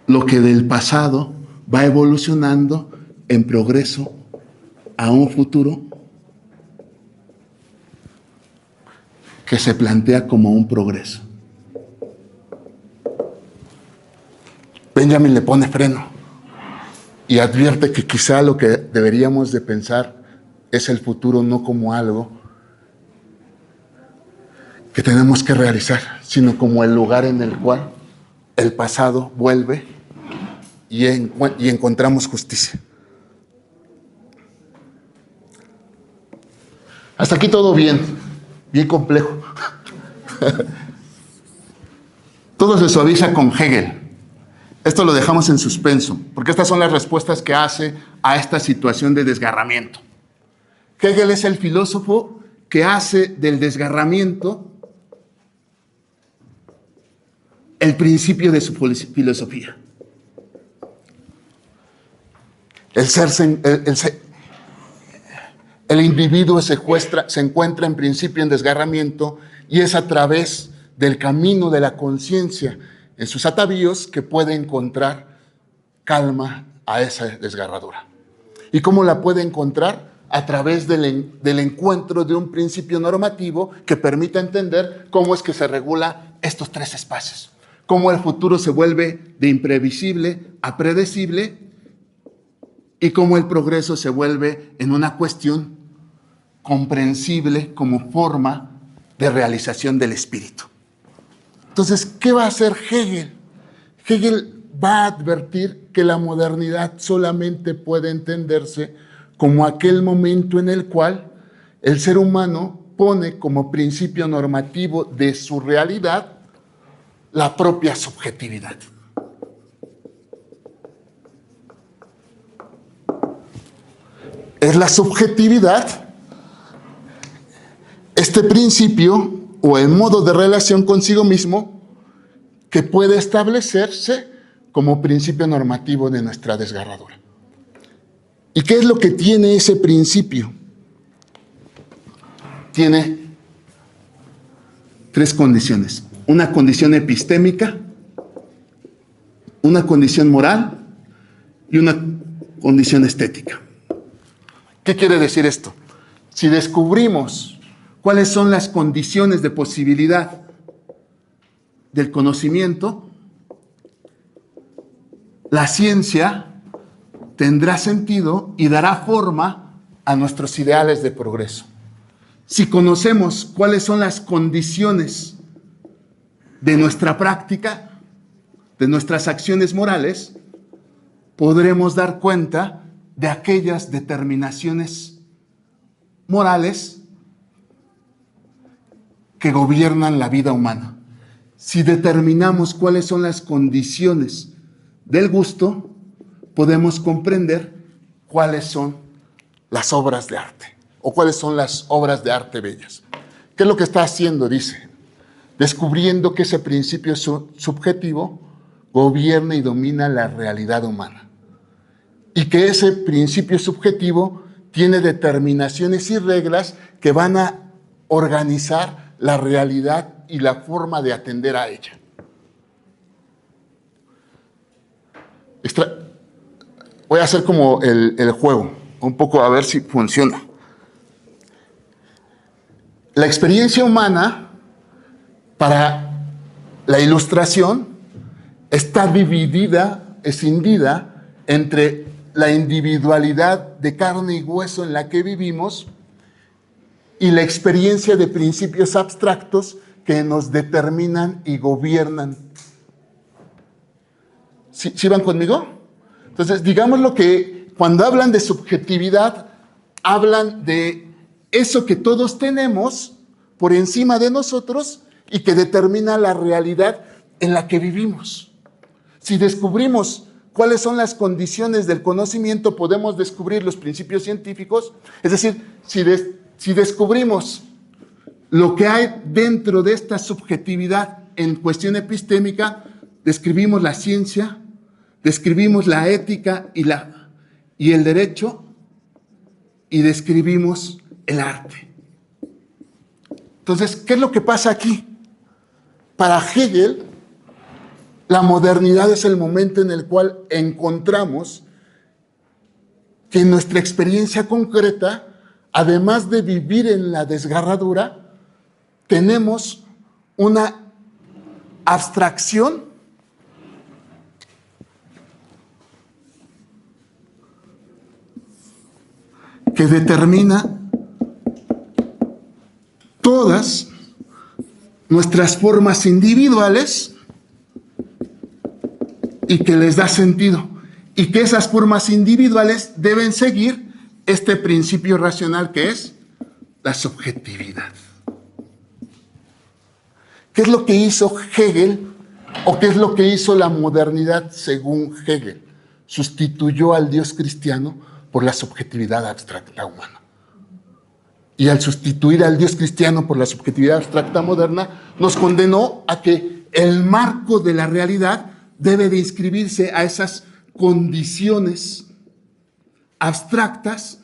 lo que del pasado va evolucionando en progreso a un futuro que se plantea como un progreso. Benjamin le pone freno y advierte que quizá lo que deberíamos de pensar es el futuro no como algo que tenemos que realizar, sino como el lugar en el cual el pasado vuelve y encontramos justicia. Hasta aquí todo bien complejo. Todo se suaviza con Hegel. Esto lo dejamos en suspenso, porque estas son las respuestas que hace a esta situación de desgarramiento. Hegel es el filósofo que hace del desgarramiento el principio de su filosofía. El individuo se encuentra en principio en desgarramiento y es a través del camino de la conciencia en sus atavíos que puede encontrar calma a esa desgarradura. ¿Y cómo la puede encontrar? A través del encuentro de un principio normativo que permita entender cómo es que se regula estos tres espacios. Cómo el futuro se vuelve de imprevisible a predecible y cómo el progreso se vuelve en una cuestión comprensible como forma de realización del espíritu. Entonces, ¿qué va a hacer Hegel? Hegel va a advertir que la modernidad solamente puede entenderse como aquel momento en el cual el ser humano pone como principio normativo de su realidad la propia subjetividad. Es la subjetividad, este principio o el modo de relación consigo mismo que puede establecerse como principio normativo de nuestra desgarradura. ¿Y qué es lo que tiene ese principio? Tiene tres condiciones. Una condición epistémica, una condición moral y una condición estética. ¿Qué quiere decir esto? Si descubrimos cuáles son las condiciones de posibilidad del conocimiento, la ciencia tendrá sentido y dará forma a nuestros ideales de progreso. Si conocemos cuáles son las condiciones de nuestra práctica, de nuestras acciones morales, podremos dar cuenta de aquellas determinaciones morales que gobiernan la vida humana. Si determinamos cuáles son las condiciones del gusto, podemos comprender cuáles son las obras de arte o cuáles son las obras de arte bellas. ¿Qué es lo que está haciendo? Dice, descubriendo que ese principio subjetivo gobierna y domina la realidad humana y que ese principio subjetivo tiene determinaciones y reglas que van a organizar la realidad y la forma de atender a ella. Voy a hacer como el juego, un poco a ver si funciona. La experiencia humana, para la ilustración, está dividida, escindida entre la individualidad de carne y hueso en la que vivimos y la experiencia de principios abstractos que nos determinan y gobiernan. ¿Sí van conmigo? Entonces, digámoslo que cuando hablan de subjetividad, hablan de eso que todos tenemos por encima de nosotros y que determina la realidad en la que vivimos. Si descubrimos cuáles son las condiciones del conocimiento, podemos descubrir los principios científicos. Es decir, si descubrimos lo que hay dentro de esta subjetividad en cuestión epistémica, describimos la ciencia, describimos la ética y el derecho, y describimos el arte. Entonces, ¿qué es lo que pasa aquí? Para Hegel, la modernidad es el momento en el cual encontramos que en nuestra experiencia concreta, además de vivir en la desgarradura, tenemos una abstracción que determina todas nuestras formas individuales y que les da sentido, y que esas formas individuales deben seguir este principio racional que es la subjetividad. ¿Qué es lo que hizo Hegel o qué es lo que hizo la modernidad según Hegel? Sustituyó al Dios cristiano por la subjetividad abstracta humana. Y al sustituir al Dios cristiano por la subjetividad abstracta moderna, nos condenó a que el marco de la realidad debe de inscribirse a esas condiciones abstractas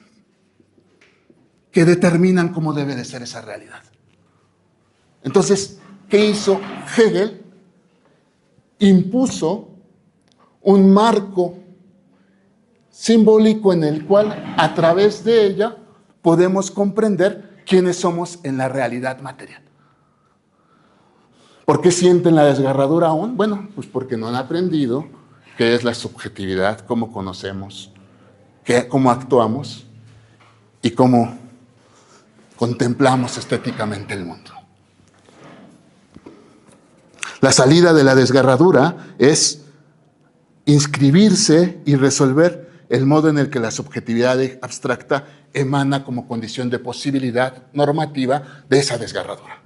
que determinan cómo debe de ser esa realidad. Entonces, ¿qué hizo Hegel? Impuso un marco simbólico en el cual, a través de ella, podemos comprender quiénes somos en la realidad material. ¿Por qué sienten la desgarradura aún? Bueno, pues porque no han aprendido qué es la subjetividad, cómo conocemos, cómo actuamos y cómo contemplamos estéticamente el mundo. La salida de la desgarradura es inscribirse y resolver el modo en el que la subjetividad abstracta emana como condición de posibilidad normativa de esa desgarradura.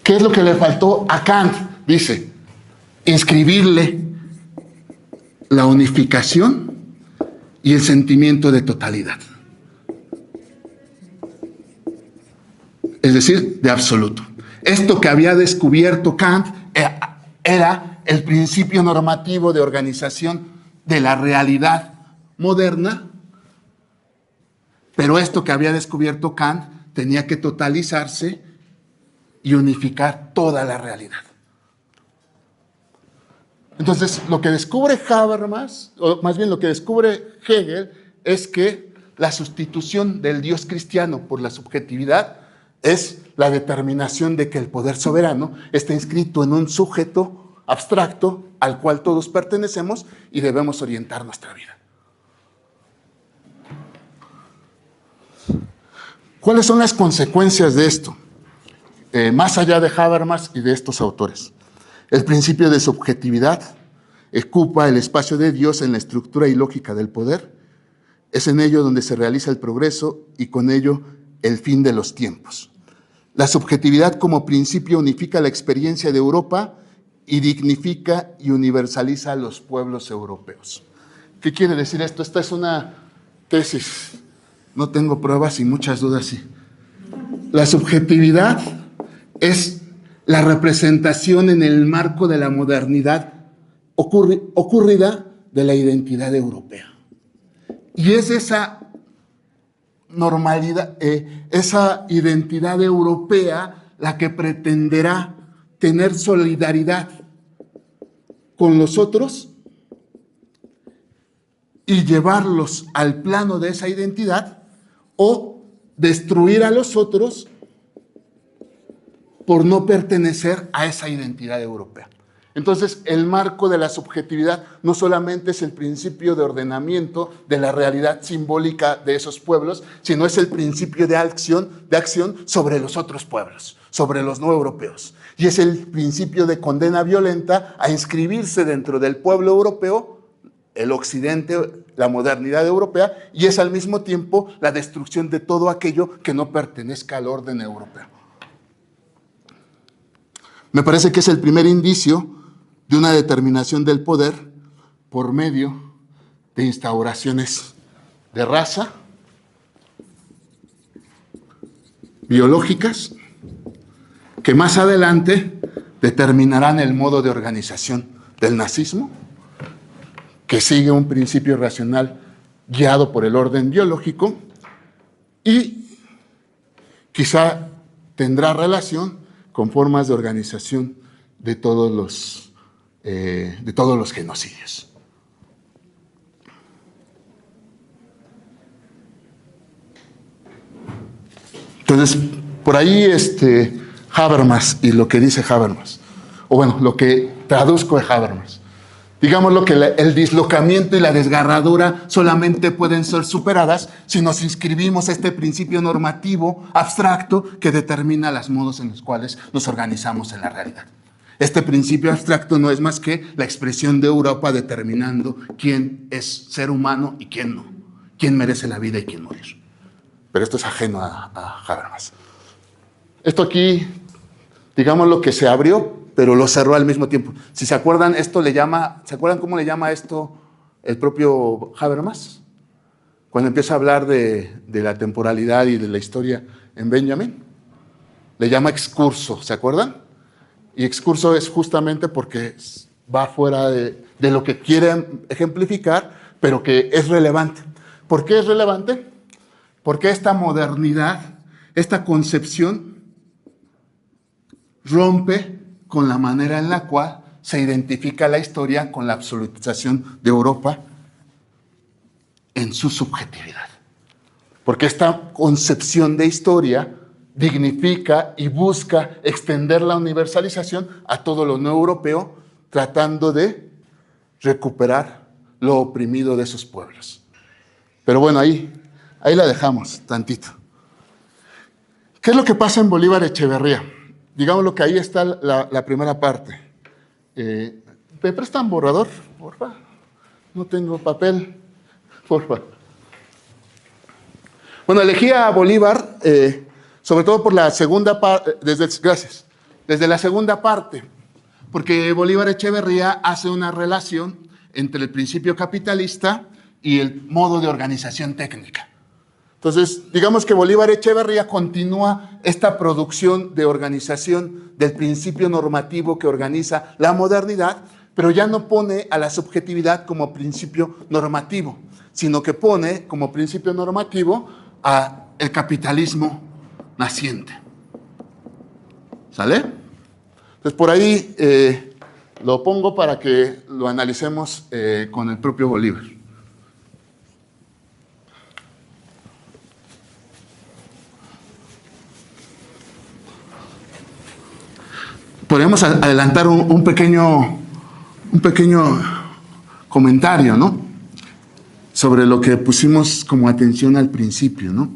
¿Qué es lo que le faltó a Kant? Dice, inscribirle la unificación y el sentimiento de totalidad. Es decir, de absoluto. Esto que había descubierto Kant era el principio normativo de organización de la realidad moderna, pero esto que había descubierto Kant tenía que totalizarse y unificar toda la realidad. Entonces, lo que descubre Habermas, o más bien lo que descubre Hegel, es que la sustitución del Dios cristiano por la subjetividad es la determinación de que el poder soberano está inscrito en un sujeto abstracto al cual todos pertenecemos y debemos orientar nuestra vida. ¿Cuáles son las consecuencias de esto? más allá de Habermas y de estos autores. El principio de subjetividad ocupa el espacio de Dios en la estructura y lógica del poder. Es en ello donde se realiza el progreso y con ello el fin de los tiempos. La subjetividad como principio unifica la experiencia de Europa y dignifica y universaliza a los pueblos europeos. ¿Qué quiere decir esto? Esta es una tesis. No tengo pruebas y muchas dudas sí. La subjetividad es la representación en el marco de la modernidad ocurrida de la identidad europea. Y es esa normalidad, esa identidad europea la que pretenderá tener solidaridad con los otros y llevarlos al plano de esa identidad o destruir a los otros por no pertenecer a esa identidad europea. Entonces, el marco de la subjetividad no solamente es el principio de ordenamiento de la realidad simbólica de esos pueblos, sino es el principio de acción sobre los otros pueblos, sobre los no europeos. Y es el principio de condena violenta a inscribirse dentro del pueblo europeo, el occidente, la modernidad europea, y es al mismo tiempo la destrucción de todo aquello que no pertenezca al orden europeo. Me parece que es el primer indicio de una determinación del poder por medio de instauraciones de raza, biológicas, que más adelante determinarán el modo de organización del nazismo, que sigue un principio racional guiado por el orden biológico y quizá tendrá relación con formas de organización de todos los genocidios. Entonces, por ahí Habermas y lo que dice Habermas, o bueno, lo que traduzco de Habermas. Digamos lo que el dislocamiento y la desgarradura solamente pueden ser superadas si nos inscribimos a este principio normativo abstracto que determina los modos en los cuales nos organizamos en la realidad. Este principio abstracto no es más que la expresión de Europa determinando quién es ser humano y quién no, quién merece la vida y quién morir. Pero esto es ajeno a Habermas. Esto aquí, digamos lo que se abrió, pero lo cerró al mismo tiempo. Si se acuerdan, ¿se acuerdan cómo le llama esto el propio Habermas? Cuando empieza a hablar de la temporalidad y de la historia en Benjamin, le llama excurso, ¿se acuerdan? Y excurso es justamente porque va fuera de lo que quieren ejemplificar, pero que es relevante. ¿Por qué es relevante? Porque esta modernidad, esta concepción, rompe con la manera en la cual se identifica la historia con la absolutización de Europa en su subjetividad. Porque esta concepción de historia dignifica y busca extender la universalización a todo lo no europeo, tratando de recuperar lo oprimido de esos pueblos. Pero bueno, ahí la dejamos tantito. ¿Qué es lo que pasa en Bolívar Echeverría? Digamos que ahí está la primera parte. ¿Me prestan borrador, porfa? No tengo papel, porfa. Bueno, elegí a Bolívar, sobre todo por la segunda parte, desde la segunda parte, porque Bolívar Echeverría hace una relación entre el principio capitalista y el modo de organización técnica. Entonces, digamos que Bolívar Echeverría continúa esta producción de organización del principio normativo que organiza la modernidad, pero ya no pone a la subjetividad como principio normativo, sino que pone como principio normativo a el capitalismo naciente. ¿Sale? Entonces, por ahí lo pongo para que lo analicemos con el propio Bolívar. Podemos adelantar un pequeño comentario, ¿no? Sobre lo que pusimos como atención al principio, ¿no?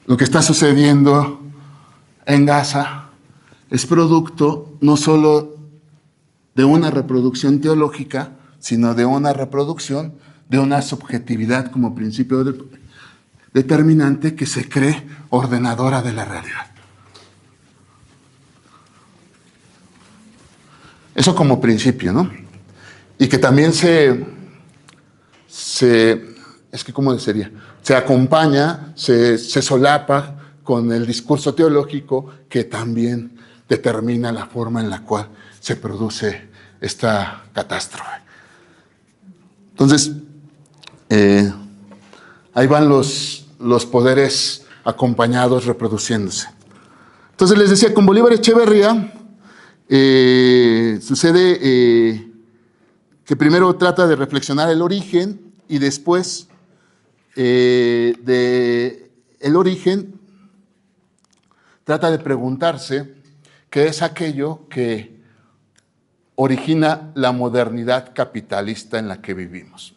Lo que está sucediendo en Gaza es producto no solo de una reproducción teológica, sino de una reproducción de una subjetividad como principio determinante que se cree ordenadora de la realidad. Eso como principio, ¿no? Y que también ¿cómo sería? Se acompaña, se solapa con el discurso teológico que también determina la forma en la cual se produce esta catástrofe. Entonces, ahí van los poderes acompañados reproduciéndose. Entonces les decía, con Bolívar Echeverría sucede que primero trata de reflexionar el origen y después de el origen trata de preguntarse qué es aquello que origina la modernidad capitalista en la que vivimos.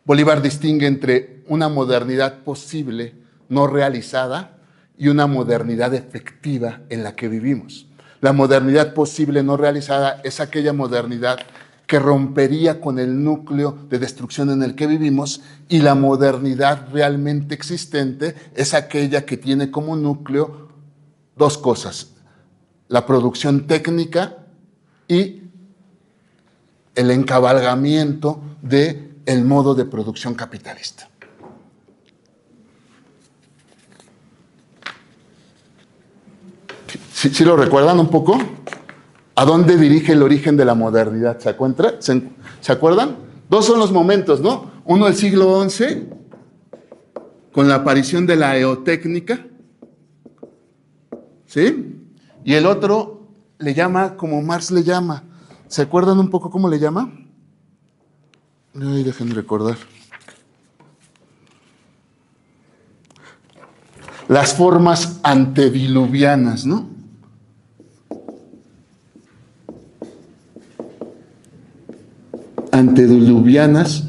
Bolívar distingue entre una modernidad posible, no realizada, y una modernidad efectiva en la que vivimos. La modernidad posible, no realizada, es aquella modernidad que rompería con el núcleo de destrucción en el que vivimos, y la modernidad realmente existente es aquella que tiene como núcleo dos cosas: la producción técnica y el encabalgamiento del modo de producción capitalista. ¿Sí lo recuerdan un poco? ¿A dónde dirige el origen de la modernidad? ¿Se acuerdan? Dos son los momentos, ¿no? Uno, el siglo XI, con la aparición de la eotécnica, ¿sí? Y el otro le llama como Marx le llama. ¿Se acuerdan un poco cómo le llama? Ay, dejen de recordar. Las formas antediluvianas, ¿no? Antediluvianas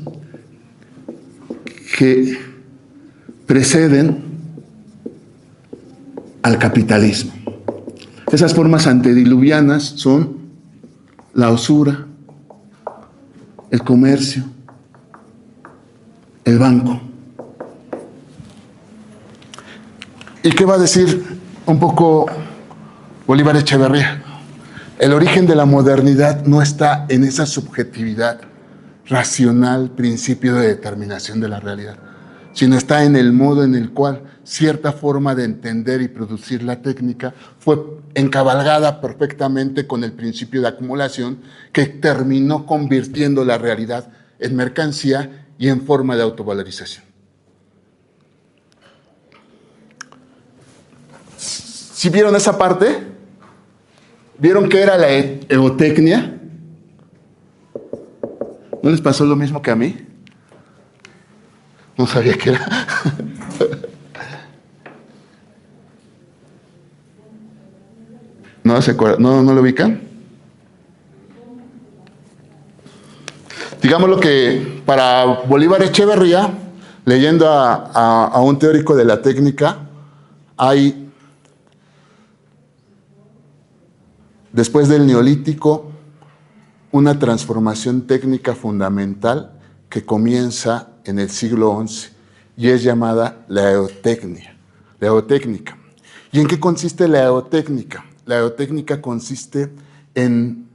que preceden al capitalismo. Esas formas antediluvianas son la usura, el comercio, el banco. ¿Y qué va a decir un poco Bolívar Echeverría? El origen de la modernidad no está en esa subjetividad racional, principio de determinación de la realidad, sino está en el modo en el cual cierta forma de entender y producir la técnica fue encabalgada perfectamente con el principio de acumulación que terminó convirtiendo la realidad en mercancía y en forma de autovalorización. ¿Sí vieron esa parte? ¿Vieron qué era la eotecnia? ¿No les pasó lo mismo que a mí? No sabía qué era. ¿No se acuerdan? ¿No lo ubican? Digamos lo que para Bolívar Echeverría, leyendo a un teórico de la técnica, hay, después del Neolítico, una transformación técnica fundamental que comienza en el siglo XI y es llamada la eotécnica. ¿Y en qué consiste la eotécnica? La eotécnica consiste en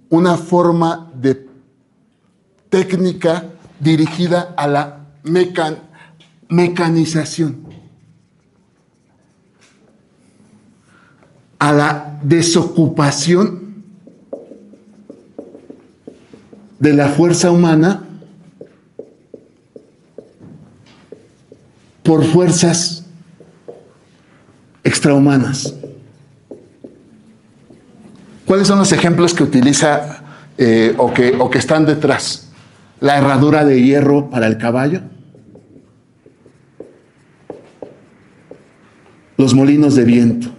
una forma de técnica dirigida a la mecanización, a la desocupación de la fuerza humana por fuerzas extrahumanas. ¿Cuáles son los ejemplos que utiliza o que están detrás? La herradura de hierro para el caballo, los molinos de viento.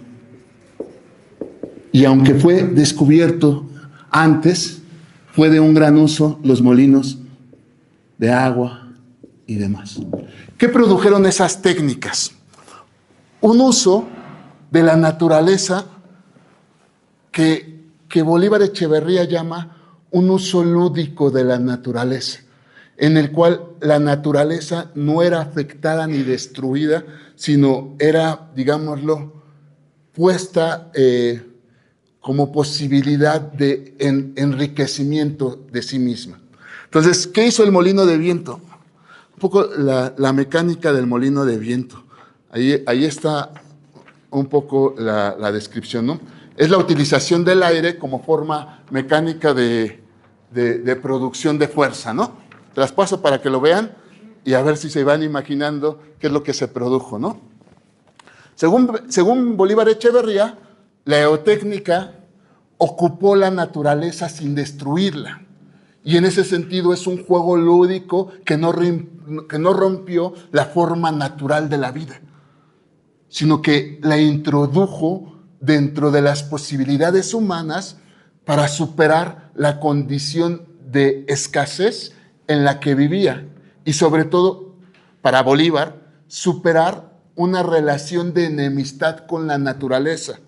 Y aunque fue descubierto antes, fue de un gran uso los molinos de agua y demás. ¿Qué produjeron esas técnicas? Un uso de la naturaleza que Bolívar Echeverría llama un uso lúdico de la naturaleza, en el cual la naturaleza no era afectada ni destruida, sino era, digámoslo, puesta como posibilidad de enriquecimiento de sí misma. Entonces, ¿qué hizo el molino de viento? Un poco la mecánica del molino de viento. Ahí está un poco la descripción, ¿no? Es la utilización del aire como forma mecánica de producción de fuerza, ¿no? Te las paso para que lo vean y a ver si se van imaginando qué es lo que se produjo, ¿no? Según Bolívar Echeverría, la eotécnica ocupó la naturaleza sin destruirla. Y en ese sentido es un juego lúdico que no rompió la forma natural de la vida, sino que la introdujo dentro de las posibilidades humanas para superar la condición de escasez en la que vivía y sobre todo, para Bolívar, superar una relación de enemistad con la naturaleza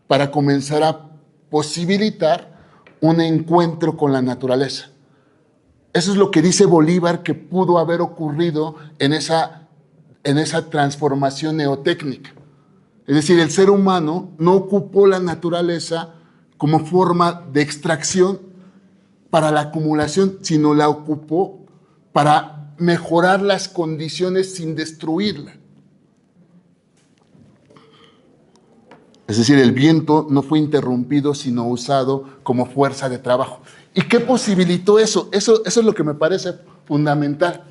para comenzar a posibilitar un encuentro con la naturaleza. Eso es lo que dice Bolívar que pudo haber ocurrido en esa transformación neotécnica. Es decir, el ser humano no ocupó la naturaleza como forma de extracción para la acumulación, sino la ocupó para mejorar las condiciones sin destruirla. Es decir, el viento no fue interrumpido, sino usado como fuerza de trabajo. ¿Y qué posibilitó eso? Eso es lo que me parece fundamental.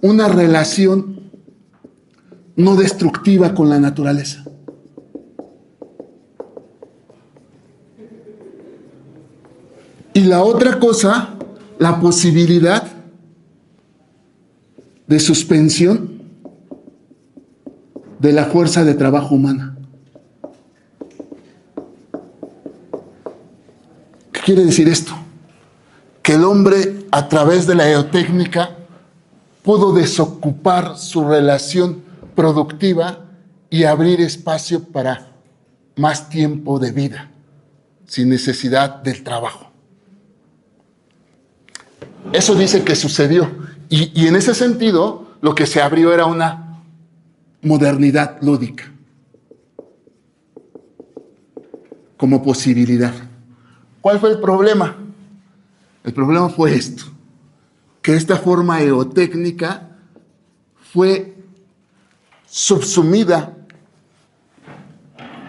Una relación no destructiva con la naturaleza. Y la otra cosa, la posibilidad de suspensión de la fuerza de trabajo humana. ¿Qué quiere decir esto? Que el hombre, a través de la eotécnica, pudo desocupar su relación productiva y abrir espacio para más tiempo de vida, sin necesidad del trabajo. Eso dice que sucedió. Y en ese sentido, lo que se abrió era una modernidad lúdica como posibilidad. ¿Cuál fue el problema? El problema fue esto, que esta forma eotécnica fue subsumida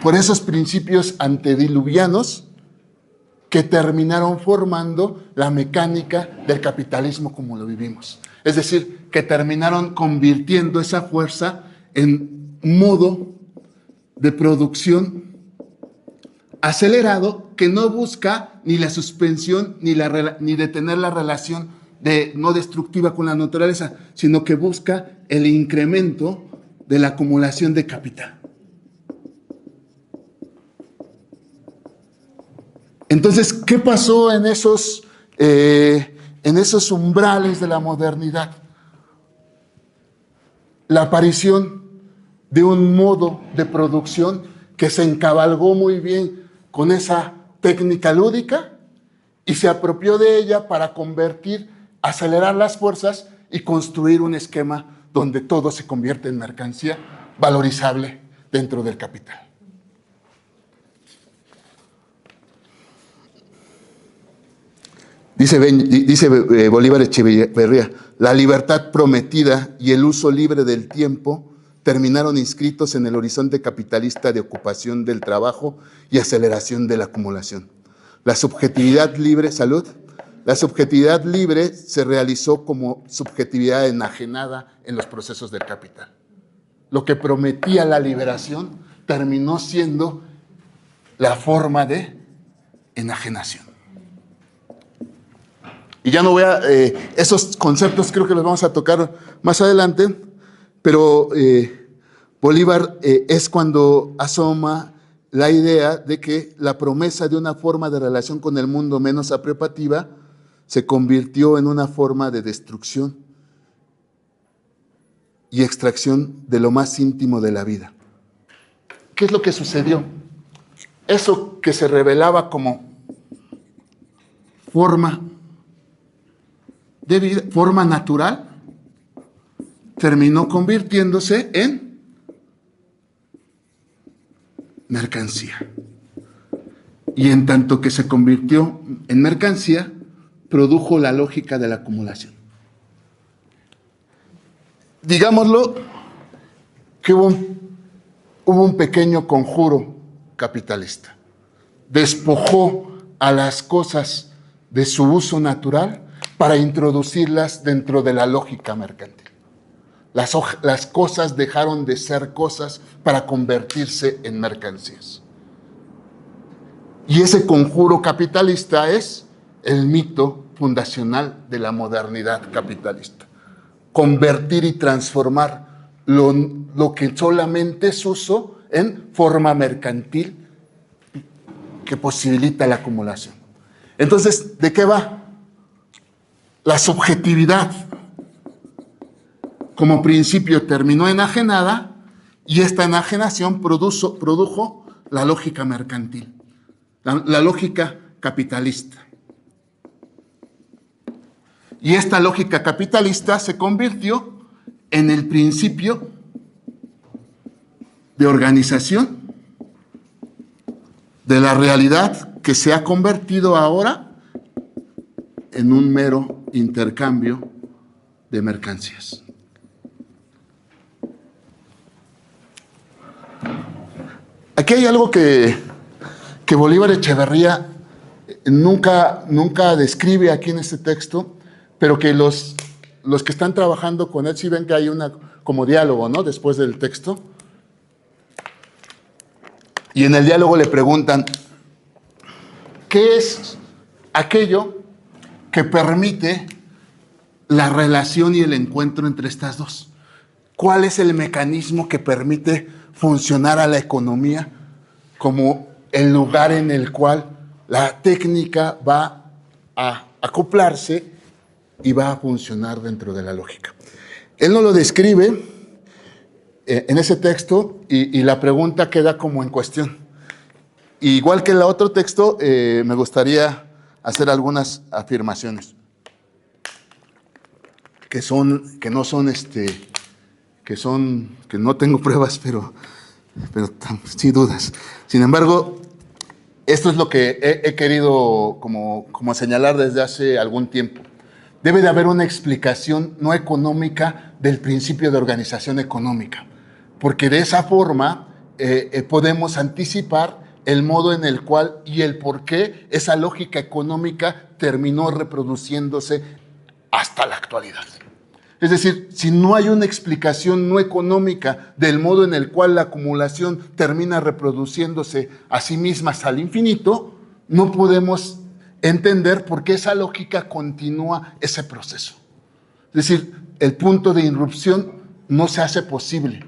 por esos principios antediluvianos que terminaron formando la mecánica del capitalismo como lo vivimos. Es decir, que terminaron convirtiendo esa fuerza en modo de producción acelerado que no busca ni la suspensión ni detener la relación no destructiva con la naturaleza, sino que busca el incremento de la acumulación de capital. Entonces, ¿qué pasó en esos umbrales de la modernidad? La aparición de un modo de producción que se encabalgó muy bien con esa técnica lúdica y se apropió de ella para acelerar las fuerzas y construir un esquema donde todo se convierte en mercancía valorizable dentro del capital. Dice Bolívar Echeverría, la libertad prometida y el uso libre del tiempo terminaron inscritos en el horizonte capitalista de ocupación del trabajo y aceleración de la acumulación. La subjetividad libre, salud, la subjetividad libre se realizó como subjetividad enajenada en los procesos del capital. Lo que prometía la liberación terminó siendo la forma de enajenación. Y ya no voy a... esos conceptos creo que los vamos a tocar más adelante, pero Bolívar es cuando asoma la idea de que la promesa de una forma de relación con el mundo menos apropiativa se convirtió en una forma de destrucción y extracción de lo más íntimo de la vida. ¿Qué es lo que sucedió? Eso que se revelaba como forma de vida, forma natural, terminó convirtiéndose en mercancía. Y en tanto que se convirtió en mercancía, produjo la lógica de la acumulación. Digámoslo que hubo un pequeño conjuro capitalista. Despojó a las cosas de su uso natural para introducirlas dentro de la lógica mercantil. Las cosas dejaron de ser cosas para convertirse en mercancías. Y ese conjuro capitalista es el mito fundacional de la modernidad capitalista. Convertir y transformar lo que solamente es uso en forma mercantil que posibilita la acumulación. Entonces, ¿de qué va? La subjetividad como principio terminó enajenada y esta enajenación produjo la lógica mercantil, la lógica capitalista. Y esta lógica capitalista se convirtió en el principio de organización de la realidad que se ha convertido ahora en un mero intercambio de mercancías. Aquí hay algo que Bolívar Echeverría nunca describe aquí en este texto, pero que los que están trabajando con él sí ven que hay como diálogo, ¿no? Después del texto. Y en el diálogo le preguntan, ¿qué es aquello que permite la relación y el encuentro entre estas dos? ¿Cuál es el mecanismo que permite funcionar a la economía como el lugar en el cual la técnica va a acoplarse y va a funcionar dentro de la lógica? Él no lo describe en ese texto y la pregunta queda como en cuestión. Igual que en el otro texto, me gustaría hacer algunas afirmaciones que no tengo pruebas, pero sin dudas. Sin embargo, esto es lo que he querido como señalar desde hace algún tiempo. Debe de haber una explicación no económica del principio de organización económica, porque de esa forma podemos anticipar el modo en el cual y el por qué esa lógica económica terminó reproduciéndose hasta la actualidad. Es decir, si no hay una explicación no económica del modo en el cual la acumulación termina reproduciéndose a sí misma hasta el infinito, no podemos entender por qué esa lógica continúa ese proceso. Es decir, el punto de irrupción no se hace posible.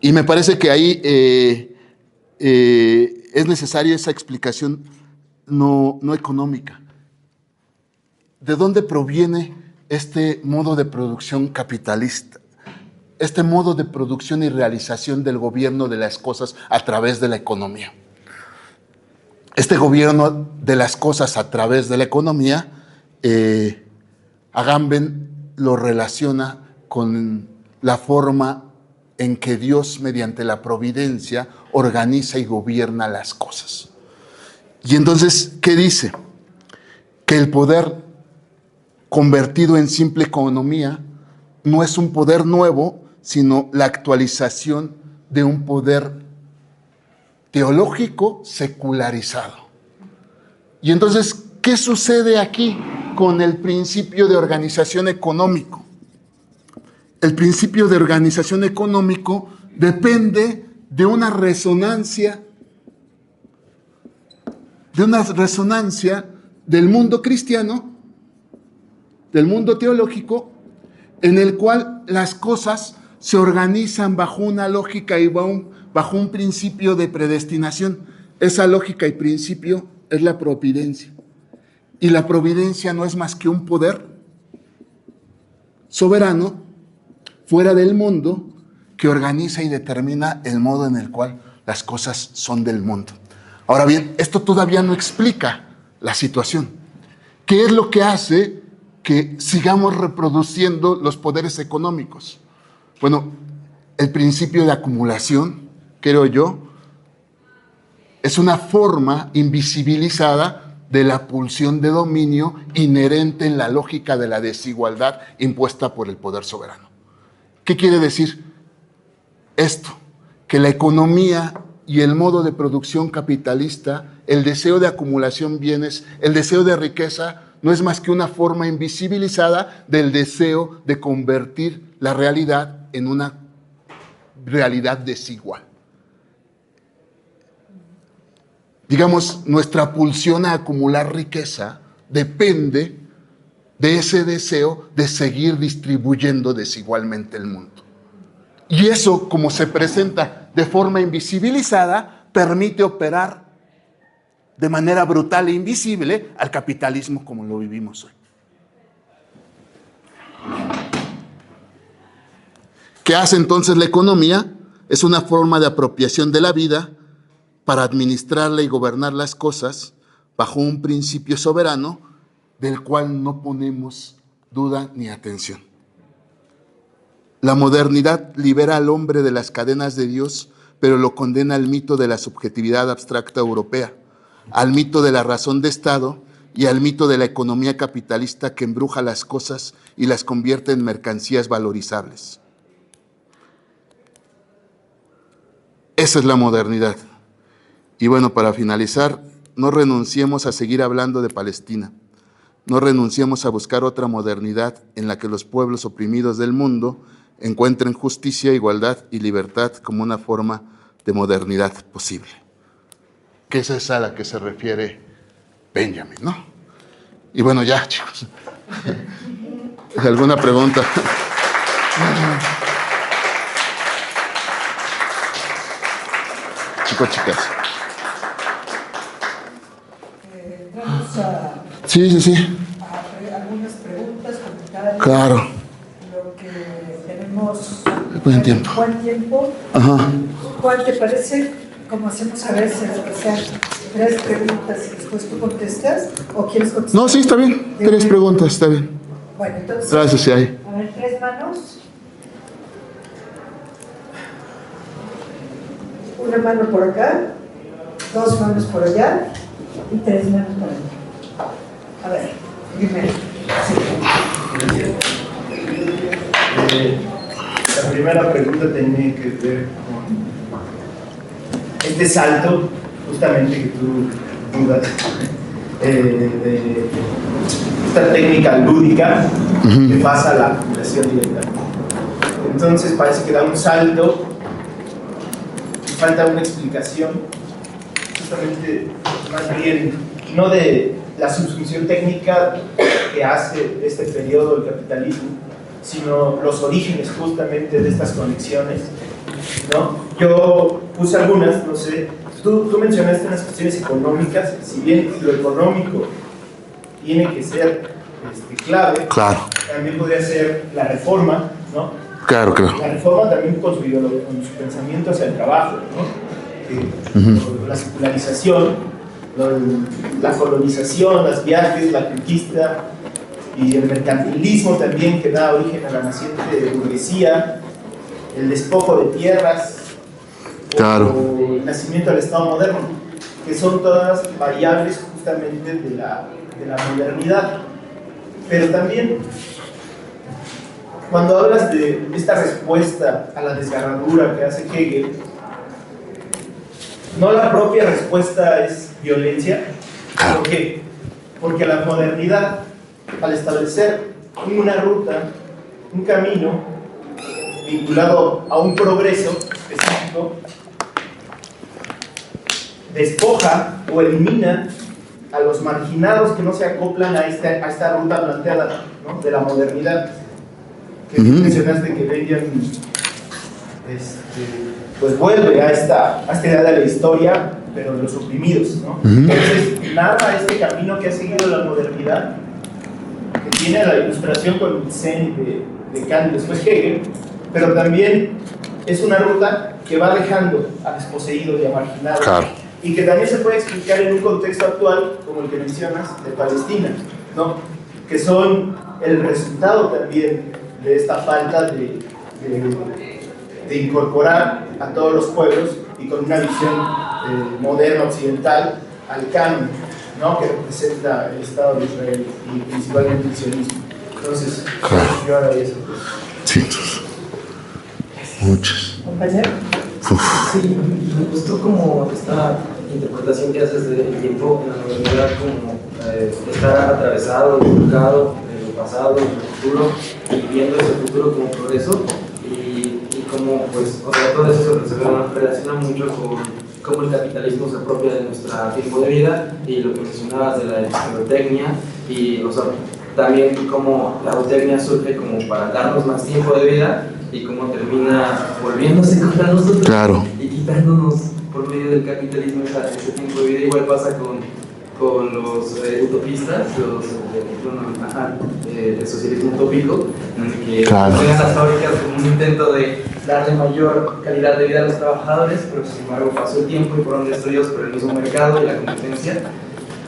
Y me parece que ahí es necesaria esa explicación no económica. ¿De dónde proviene este modo de producción capitalista? Este modo de producción y realización del gobierno de las cosas a través de la economía. Este gobierno de las cosas a través de la economía, Agamben lo relaciona con la forma en que Dios, mediante la providencia, organiza y gobierna las cosas. Y entonces, ¿qué dice? Que el poder convertido en simple economía no es un poder nuevo, sino la actualización de un poder teológico secularizado. Y entonces, ¿qué sucede aquí con el principio de organización económico? El principio de organización económico depende de una resonancia del mundo cristiano, del mundo teológico, en el cual las cosas se organizan bajo una lógica y bajo un principio de predestinación. Esa lógica y principio es la providencia. Y la providencia no es más que un poder soberano fuera del mundo que organiza y determina el modo en el cual las cosas son del mundo. Ahora bien, esto todavía no explica la situación. ¿Qué es lo que hace que sigamos reproduciendo los poderes económicos? Bueno, el principio de acumulación, creo yo, es una forma invisibilizada de la pulsión de dominio inherente en la lógica de la desigualdad impuesta por el poder soberano. ¿Qué quiere decir esto? Que la economía y el modo de producción capitalista, el deseo de acumulación bienes, el deseo de riqueza, no es más que una forma invisibilizada del deseo de convertir la realidad en una realidad desigual. Digamos, nuestra pulsión a acumular riqueza depende de ese deseo de seguir distribuyendo desigualmente el mundo. Y eso, como se presenta de forma invisibilizada, permite operar de manera brutal e invisible al capitalismo como lo vivimos hoy. ¿Qué hace entonces la economía? Es una forma de apropiación de la vida para administrarla y gobernar las cosas bajo un principio soberano del cual no ponemos duda ni atención. La modernidad libera al hombre de las cadenas de Dios, pero lo condena al mito de la subjetividad abstracta europea, al mito de la razón de Estado y al mito de la economía capitalista que embruja las cosas y las convierte en mercancías valorizables. Esa es la modernidad. Y bueno, para finalizar, no renunciemos a seguir hablando de Palestina. No renunciemos a buscar otra modernidad en la que los pueblos oprimidos del mundo encuentren justicia, igualdad y libertad como una forma de modernidad posible. Que esa es a la que se refiere Benjamin, ¿no? Y bueno, ya, chicos. ¿Alguna pregunta? Chicos, chicas. Vamos a Sí. algunas preguntas, comentarios. Claro. Lo que tenemos Buen tiempo. buen tiempo. Ajá. ¿Cuál te parece? Como hacemos a veces, hacer 3 preguntas y después tú contestas, ¿o quieres contestar? No, sí, está bien. 3 preguntas, está bien. Bueno, entonces. Gracias, sí hay. A ver, 3 manos. Una mano por acá, 2 manos por allá y 3 manos por allá. A ver, primero. La primera pregunta tiene que ver con este salto, justamente que tú dudas, de esta técnica lúdica que pasa a la acumulación directa. Entonces parece que da un salto, falta una explicación, justamente más bien no de la subsunción técnica que hace este periodo del capitalismo, sino los orígenes justamente de estas conexiones, ¿no? Yo puse algunas, no sé, tú mencionaste unas cuestiones económicas, si bien lo económico tiene que ser clave, Claro. también podría ser la reforma, ¿no? Claro. La reforma también con su pensamiento hacia el trabajo, ¿no? La secularización, la colonización, los viajes, la conquista y el mercantilismo también que da origen a la naciente burguesía, el despojo de tierras, Claro. o el nacimiento del Estado moderno, que son todas variables justamente de la modernidad. Pero también, cuando hablas de esta respuesta a la desgarradura que hace Hegel, no la propia respuesta es violencia. ¿Por qué? Porque la modernidad, al establecer una ruta, un camino vinculado a un progreso específico, despoja o elimina a los marginados que no se acoplan a esta ruta planteada, ¿no? De la modernidad. Que mencionaste que Benjamin pues vuelve a esta idea de la historia, pero de los oprimidos, ¿no? Entonces narra este camino que ha seguido la modernidad, que tiene la ilustración con Zen de Kant y después Hegel, pero también es una ruta que va dejando a desposeídos y a marginados. Claro. Y que también se puede explicar en un contexto actual, como el que mencionas, de Palestina, ¿no? Que son el resultado también de esta falta de incorporar a todos los pueblos y con una visión moderna occidental al cambio, ¿no? Que representa el Estado de Israel y principalmente el sionismo. Entonces, claro. Yo ahora eso. Sí. Muchas. Compañero. Sí, me gustó como esta interpretación que haces del tiempo en la modernidad, como estar atravesado, enfocado en el pasado, en el futuro, y viendo ese futuro como progreso, y como, pues, o sea, todo eso se relaciona mucho con cómo el capitalismo se apropia de nuestro tiempo de vida, y lo que mencionabas de la zootecnia, y, o sea, también cómo la zootecnia surge como para darnos más tiempo de vida, y cómo termina volviéndose contra nosotros, claro, y quitándonos por medio del capitalismo ese tiempo de vida. Igual pasa con los utopistas, el socialismo utópico, en el que claro, juegan las fábricas como un intento de darle mayor calidad de vida a los trabajadores, pero sin embargo pasó el tiempo y fueron destruidos por el mismo mercado y la competencia.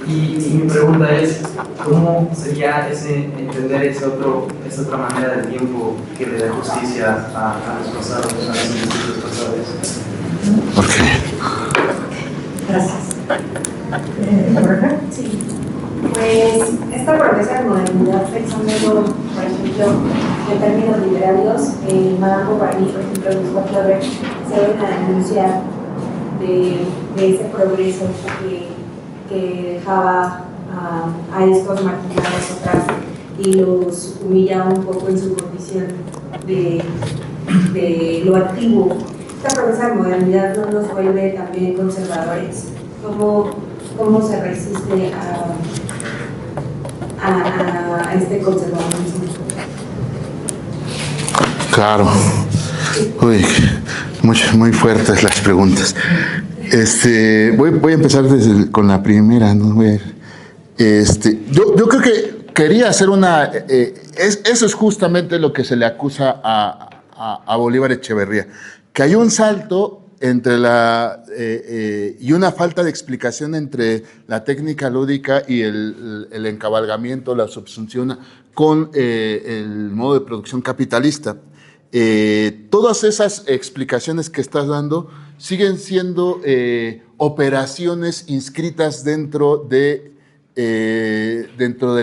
Y mi pregunta es, ¿cómo sería entender esa otra manera del tiempo que le da justicia a los pasados, a los individuos pasados? ok. Gracias. ¿Por acá? Sí, pues esta promesa de modernidad, pensándolo, por ejemplo, en términos literarios, Madame Bovary, por ejemplo, en Scott Lover, se ve una denuncia de ese progreso que dejaba a estos marginados atrás y los humillaba un poco en su condición de lo antiguo. Esta promesa de modernidad no nos vuelve también conservadores. ¿Cómo se resiste a este conservadurismo? Claro. Uy, muy fuertes las preguntas. Voy a empezar con la primera, ¿no? Yo creo que quería hacer eso es justamente lo que se le acusa a Bolívar Echeverría, que hay un salto entre y una falta de explicación entre la técnica lúdica y el encabalgamiento, la subsunción con el modo de producción capitalista. Todas esas explicaciones que estás dando siguen siendo operaciones inscritas dentro de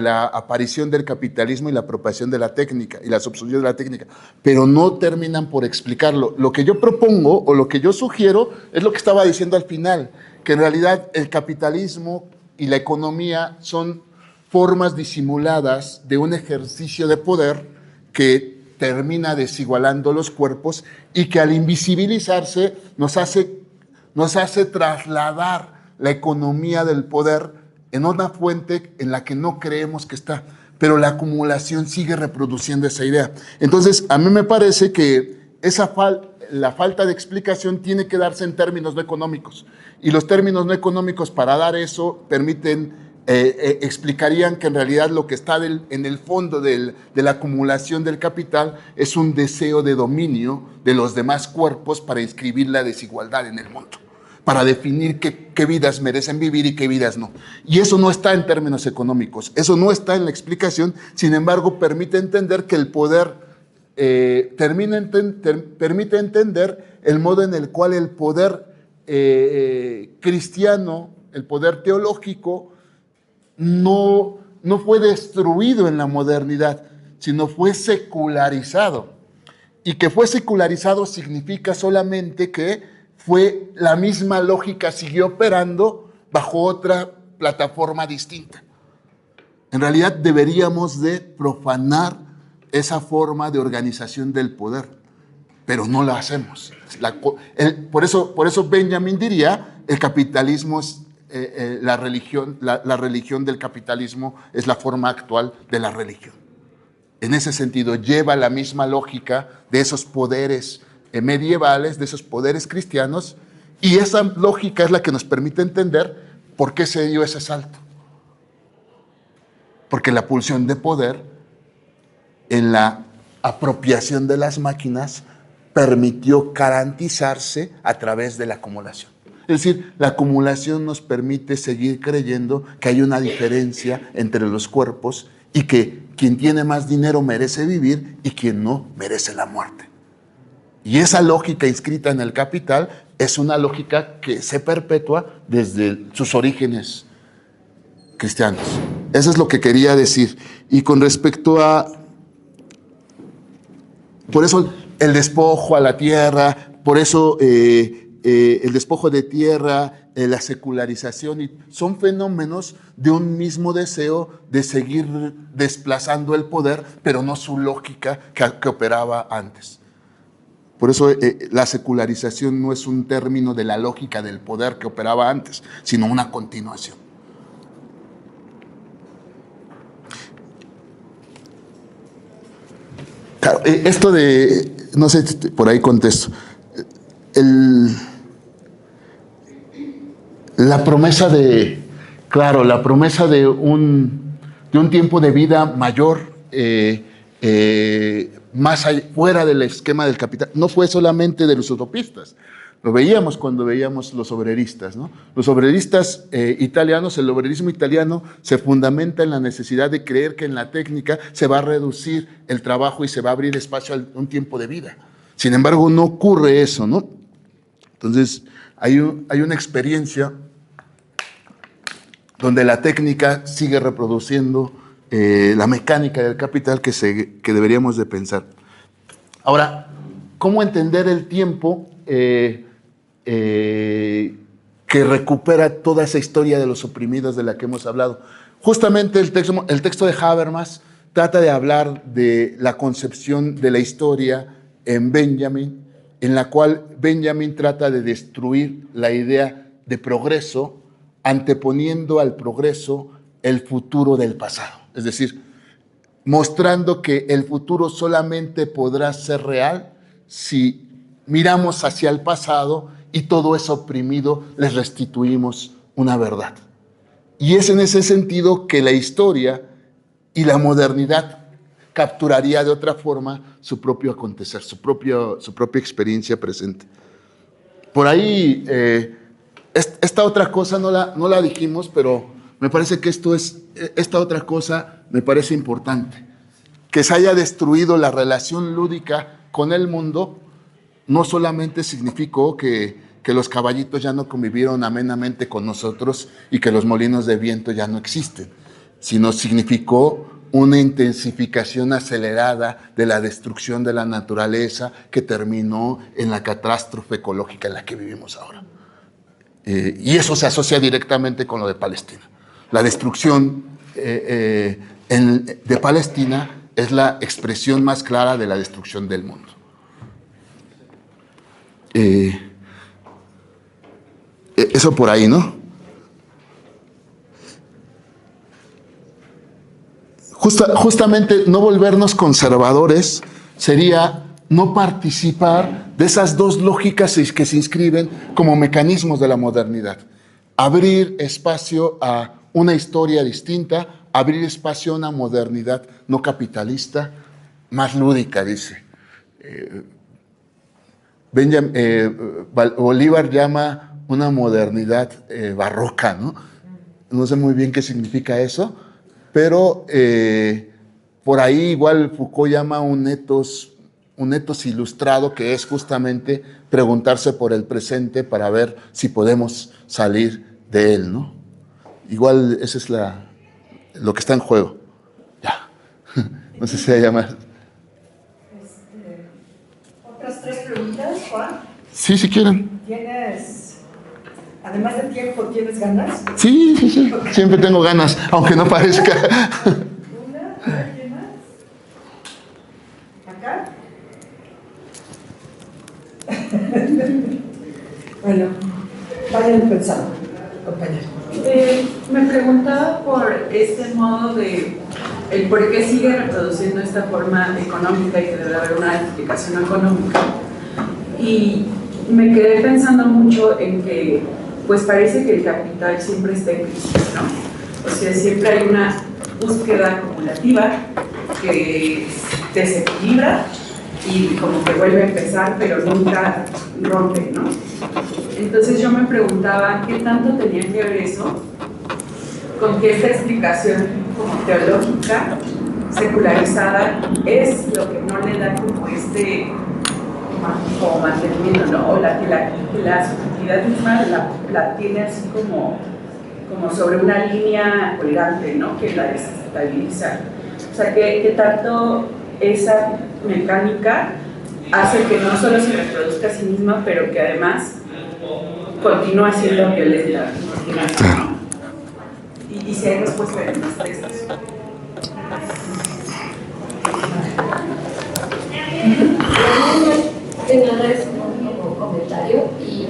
la aparición del capitalismo y la apropiación de la técnica y la subsunción de la técnica, pero no terminan por explicarlo. Lo que yo propongo o lo que yo sugiero es lo que estaba diciendo al final, que en realidad el capitalismo y la economía son formas disimuladas de un ejercicio de poder que termina desigualando los cuerpos y que al invisibilizarse nos hace trasladar la economía del poder en una fuente en la que no creemos que está, pero la acumulación sigue reproduciendo esa idea. Entonces, a mí me parece que la falta de explicación tiene que darse en términos no económicos, y los términos no económicos para dar eso explicarían que en realidad lo que está en el fondo de la acumulación del capital es un deseo de dominio de los demás cuerpos para inscribir la desigualdad en el mundo, para definir qué vidas merecen vivir y qué vidas no. Y eso no está en términos económicos, eso no está en la explicación, sin embargo permite entender que el poder permite entender el modo en el cual el poder cristiano, el poder teológico, no fue destruido en la modernidad, sino fue secularizado. Y que fue secularizado significa solamente que la misma lógica siguió operando bajo otra plataforma distinta. En realidad deberíamos de profanar esa forma de organización del poder, pero no lo hacemos. Por eso Benjamin diría, el capitalismo es la religión del capitalismo es la forma actual de la religión. En ese sentido, lleva la misma lógica de esos poderes medievales, de esos poderes cristianos, y esa lógica es la que nos permite entender por qué se dio ese salto. Porque la pulsión de poder en la apropiación de las máquinas permitió garantizarse a través de la acumulación. Es decir, la acumulación nos permite seguir creyendo que hay una diferencia entre los cuerpos y que quien tiene más dinero merece vivir y quien no merece la muerte. Y esa lógica inscrita en el Capital es una lógica que se perpetúa desde sus orígenes cristianos. Eso es lo que quería decir. Y con respecto a... Por eso el despojo a la tierra, por eso el despojo de tierra, la secularización, son fenómenos de un mismo deseo de seguir desplazando el poder, pero no su lógica que operaba antes. Por eso la secularización no es un término de la lógica del poder que operaba antes, sino una continuación. Claro, esto de, no sé, por ahí contesto, la promesa de, claro, la promesa de un tiempo de vida mayor, más allá, fuera del esquema del capital, no fue solamente de los utopistas. Lo veíamos cuando veíamos los obreristas, ¿no? Los obreristas italianos, el obrerismo italiano se fundamenta en la necesidad de creer que en la técnica se va a reducir el trabajo y se va a abrir espacio a un tiempo de vida. Sin embargo, no ocurre eso, ¿no? Entonces, hay una experiencia donde la técnica sigue reproduciendo la mecánica del capital que deberíamos de pensar. Ahora, ¿cómo entender el tiempo que recupera toda esa historia de los oprimidos de la que hemos hablado? Justamente el texto de Habermas trata de hablar de la concepción de la historia en Benjamin, en la cual Benjamin trata de destruir la idea de progreso, anteponiendo al progreso el futuro del pasado. Es decir, mostrando que el futuro solamente podrá ser real si miramos hacia el pasado y todo eso oprimido les restituimos una verdad. Y es en ese sentido que la historia y la modernidad capturaría de otra forma su propio acontecer, su propia experiencia presente. Por ahí, esta otra cosa no la dijimos, pero me parece que esta otra cosa me parece importante. Que se haya destruido la relación lúdica con el mundo no solamente significó que los caballitos ya no convivieron amenamente con nosotros y que los molinos de viento ya no existen, sino significó una intensificación acelerada de la destrucción de la naturaleza que terminó en la catástrofe ecológica en la que vivimos ahora. Y eso se asocia directamente con lo de Palestina. La destrucción de Palestina es la expresión más clara de la destrucción del mundo. Eso por ahí, ¿no? Justamente no volvernos conservadores sería no participar de esas dos lógicas que se inscriben como mecanismos de la modernidad. Abrir espacio a una historia distinta, abrir espacio a una modernidad no capitalista, más lúdica, dice. Bolívar llama una modernidad barroca, ¿no? No sé muy bien qué significa eso, pero por ahí igual Foucault llama un etos ilustrado, que es justamente preguntarse por el presente para ver si podemos salir de él, ¿no? Igual eso es lo que está en juego. Ya. No sé si hay más. ¿Otras tres preguntas, Juan? Sí, si quieren. ¿Tienes, además de tiempo, tienes ganas? Sí. Siempre tengo ganas, aunque no parezca. Una, ¿alguien más? ¿Acá? Bueno, vayan pensando, compañero. Me preguntaba por este modo de el por qué sigue reproduciendo esta forma económica y que debe haber una explicación económica. Y me quedé pensando mucho en que pues parece que el capital siempre está en crisis, ¿no? O sea, siempre hay una búsqueda acumulativa que desequilibra y como que vuelve a empezar, pero nunca rompe, ¿no? Entonces yo me preguntaba qué tanto tenía que ver eso con que esta explicación como teológica, secularizada, es lo que no le da como como mantenimiento, ¿no? O la subjetividad misma la tiene así como sobre una línea colgante, ¿no? Que la desestabiliza. O sea, que tanto esa mecánica hace que no solo se reproduzca a sí misma, pero que además continúa siendo violenta. Y si hay respuesta en los textos. Tengo un comentario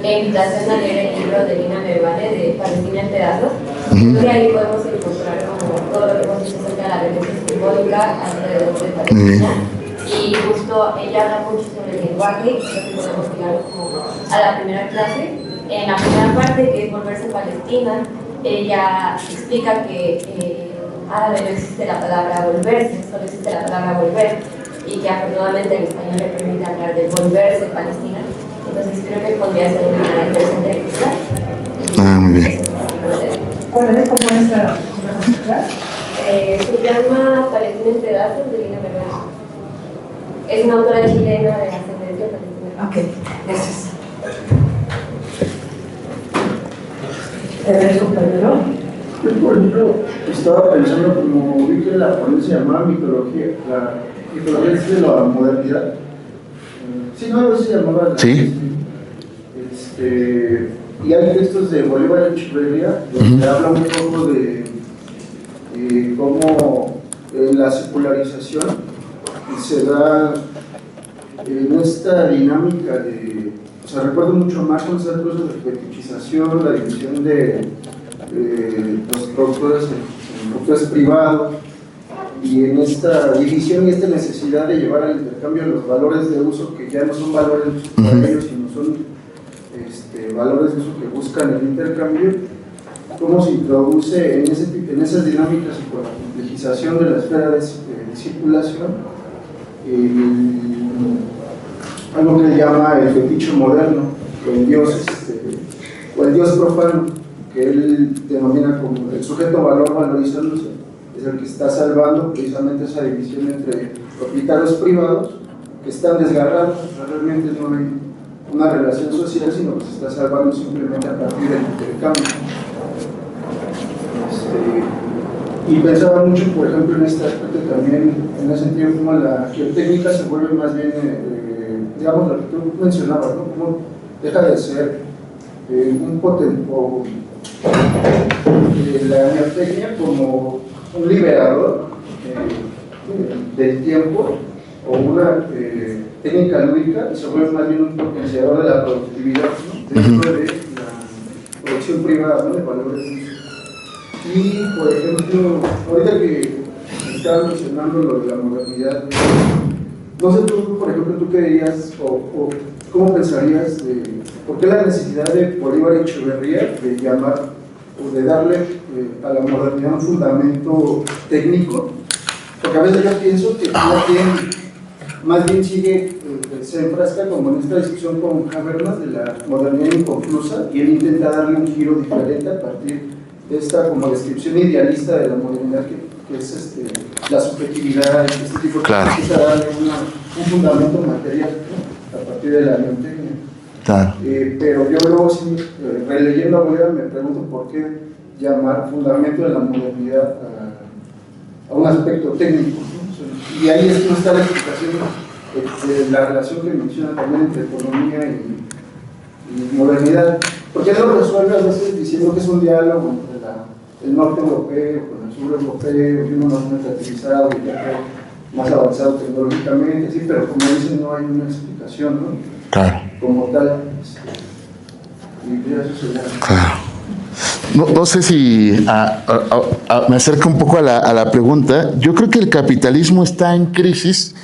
e invitación a leer el libro de Lina Mervane de Palestina en pedazos. Y ahí podemos encontrar como todo lo que hemos dicho acerca de la violencia simbólica alrededor de Palestina. Y justo ella habla mucho sobre el lenguaje, y creo que podemos llegar como a la primera clase. En la primera parte, que es Volverse a Palestina, ella explica que en árabe no existe la palabra volverse, solo existe la palabra volver, y que afortunadamente el español le permite hablar de volverse a Palestina. Entonces creo que podría ser una manera interesante de explicar. Muy bien. ¿Cuál es como esa? Se llama Palestina en pedazos, de Lina Mervane. Es una autora chilena de ascendencia palestina. Ok, gracias. ¿Eres compañero? Yo, por ejemplo, estaba pensando, como vi que la ponencia llamaba mitología, la mitología es de la modernidad. Sí, no, no se llamaba. Sí. Y hay textos de Bolívar Echeverría donde habla un poco de cómo la secularización se da en esta dinámica de, o sea, recuerdo mucho más conceptos de fetichización, la división de los productores privados, y en esta división y esta necesidad de llevar al intercambio los valores de uso, que ya no son valores de uso para ellos, sino son valores de uso que buscan el intercambio, cómo se introduce en esas dinámicas y con la complejización de la esfera de circulación algo que le llama el fetiche moderno, o el dios profano, que él denomina como el sujeto valor valorizándose, es el que está salvando precisamente esa división entre propietarios privados que están desgarrados. Realmente no hay una relación social, sino que se está salvando simplemente a partir del intercambio. Y pensaba mucho, por ejemplo, en este aspecto también, en ese sentido, como la geotécnica se vuelve más bien, digamos, lo que tú mencionabas, ¿no? Como deja de ser un potencial, la geotécnica como un liberador del tiempo o una técnica lúdica, y se vuelve más bien un potenciador de la productividad, ¿no? Dentro de la producción privada, ¿no? De valores. Y, por ejemplo, ahorita que estaba mencionando lo de la modernidad, no sé tú, por ejemplo, tú qué dirías o cómo pensarías de por qué la necesidad de Bolívar Echeverría de llamar o de darle a la modernidad un fundamento técnico, porque a veces yo pienso que más bien sigue, se enfrasca como en esta discusión con Habermas de la modernidad inconclusa, y él intenta darle un giro diferente a partir de esta como descripción idealista de la modernidad que es la subjetividad, este tipo de claro. cosas, quizá darle un fundamento material, ¿no? A partir de la neotecnia. Claro. Pero yo luego, sí, releyendo a Bolívar, me pregunto por qué llamar fundamento de la modernidad a un aspecto técnico, ¿no? Y ahí no está la explicación de la relación que menciona también entre economía y modernidad, porque él lo resuelve a veces diciendo que es un diálogo entre el norte europeo con el sur europeo, y uno más mercantilizado y otro más avanzado tecnológicamente, sí, pero como dicen, no hay una explicación, ¿no? Claro. Como tal. Y ya eso sería. Claro. No sé si me acerco un poco a la pregunta. Yo creo que el capitalismo está en crisis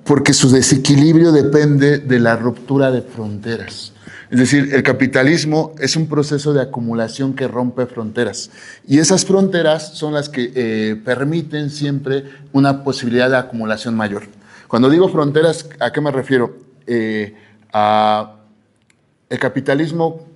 porque su desequilibrio depende de la ruptura de fronteras. Es decir, el capitalismo es un proceso de acumulación que rompe fronteras, y esas fronteras son las que permiten siempre una posibilidad de acumulación mayor. Cuando digo fronteras, ¿a qué me refiero? El capitalismo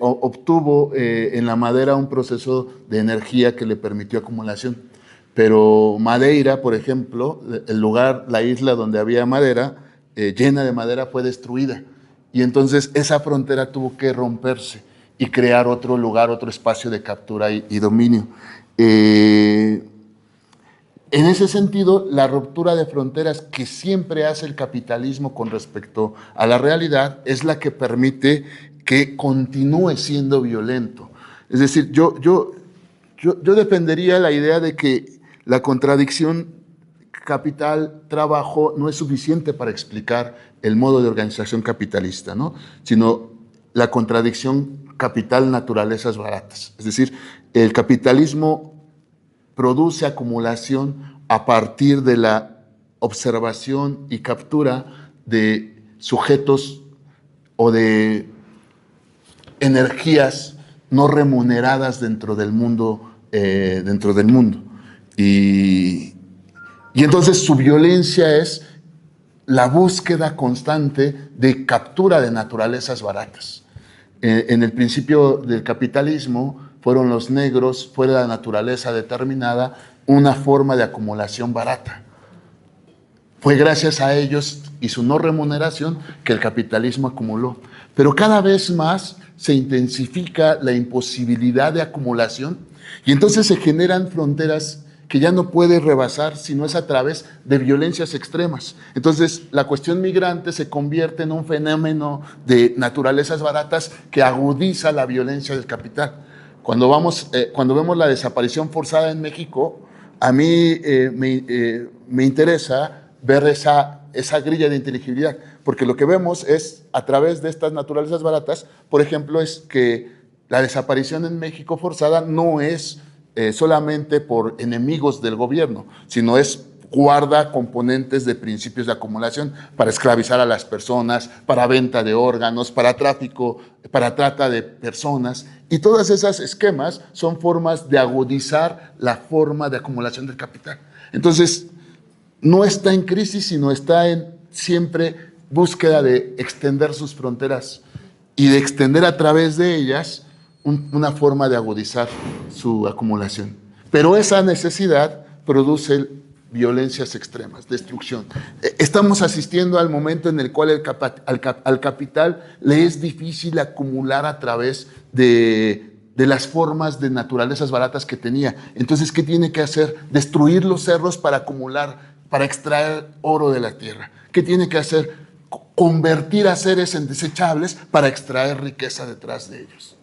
obtuvo en la madera un proceso de energía que le permitió acumulación. Pero Madeira, por ejemplo, el lugar, la isla donde había madera, llena de madera, fue destruida. Y entonces esa frontera tuvo que romperse y crear otro lugar, otro espacio de captura y dominio. En ese sentido, la ruptura de fronteras que siempre hace el capitalismo con respecto a la realidad es la que permite que continúe siendo violento. Es decir, yo defendería la idea de que la contradicción capital-trabajo no es suficiente para explicar el modo de organización capitalista, ¿no? Sino la contradicción capital-naturalezas baratas. Es decir, el capitalismo produce acumulación a partir de la observación y captura de sujetos o de energías no remuneradas dentro del mundo. Y entonces su violencia es la búsqueda constante de captura de naturalezas baratas. En el principio del capitalismo fueron los negros, fue la naturaleza determinada, una forma de acumulación barata. Fue gracias a ellos y su no remuneración que el capitalismo acumuló. Pero cada vez más se intensifica la imposibilidad de acumulación y entonces se generan fronteras que ya no puede rebasar si no es a través de violencias extremas. Entonces, la cuestión migrante se convierte en un fenómeno de naturalezas baratas que agudiza la violencia del capital. Cuando vemos la desaparición forzada en México, a mí me interesa ver esa grilla de inteligibilidad, porque lo que vemos es, a través de estas naturalezas baratas, por ejemplo, es que la desaparición en México forzada no es solamente por enemigos del gobierno, sino guarda componentes de principios de acumulación para esclavizar a las personas, para venta de órganos, para tráfico, para trata de personas. Y todos esos esquemas son formas de agudizar la forma de acumulación del capital. Entonces, no está en crisis, sino está en siempre búsqueda de extender sus fronteras y de extender a través de ellas una forma de agudizar su acumulación. Pero esa necesidad produce violencias extremas, destrucción. Estamos asistiendo al momento en el cual al capital le es difícil acumular a través de las formas de naturalezas baratas que tenía. Entonces, ¿qué tiene que hacer? Destruir los cerros para acumular, para extraer oro de la tierra. ¿Qué tiene que hacer? Convertir a seres en desechables para extraer riqueza detrás de ellos.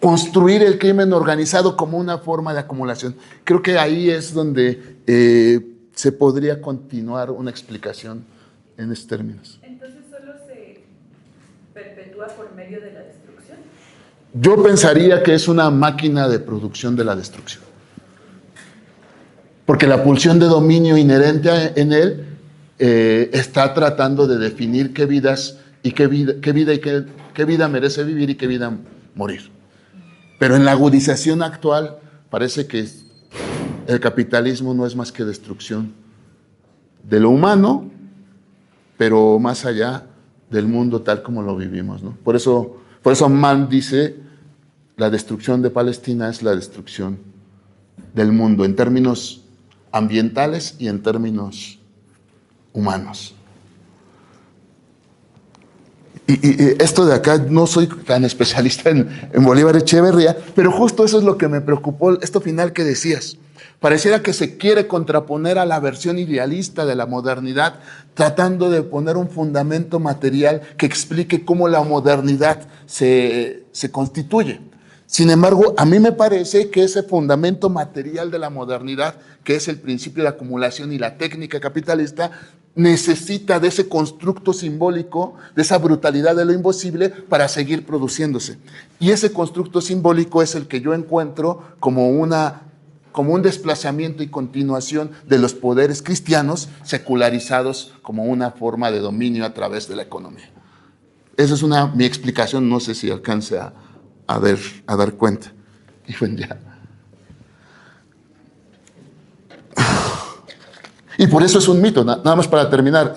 Construir el crimen organizado como una forma de acumulación. Creo que ahí es donde se podría continuar una explicación en estos términos. Entonces, ¿solo se perpetúa por medio de la destrucción? Yo pensaría que es una máquina de producción de la destrucción. Porque la pulsión de dominio inherente en él está tratando de definir qué vida merece vivir y qué vida morir. Pero en la agudización actual parece que el capitalismo no es más que destrucción de lo humano, pero más allá del mundo tal como lo vivimos, ¿no? Por eso Mann dice, la destrucción de Palestina es la destrucción del mundo en términos ambientales y en términos humanos. Y esto de acá, no soy tan especialista en Bolívar Echeverría, pero justo eso es lo que me preocupó, esto final que decías. Pareciera que se quiere contraponer a la versión idealista de la modernidad, tratando de poner un fundamento material que explique cómo la modernidad se constituye. Sin embargo, a mí me parece que ese fundamento material de la modernidad, que es el principio de acumulación y la técnica capitalista, necesita de ese constructo simbólico, de esa brutalidad de lo imposible para seguir produciéndose. Y ese constructo simbólico es el que yo encuentro como un desplazamiento y continuación de los poderes cristianos secularizados como una forma de dominio a través de la economía. Esa es mi explicación, no sé si alcance a dar cuenta. Y bueno, ya. Y por eso es un mito. Nada más para terminar,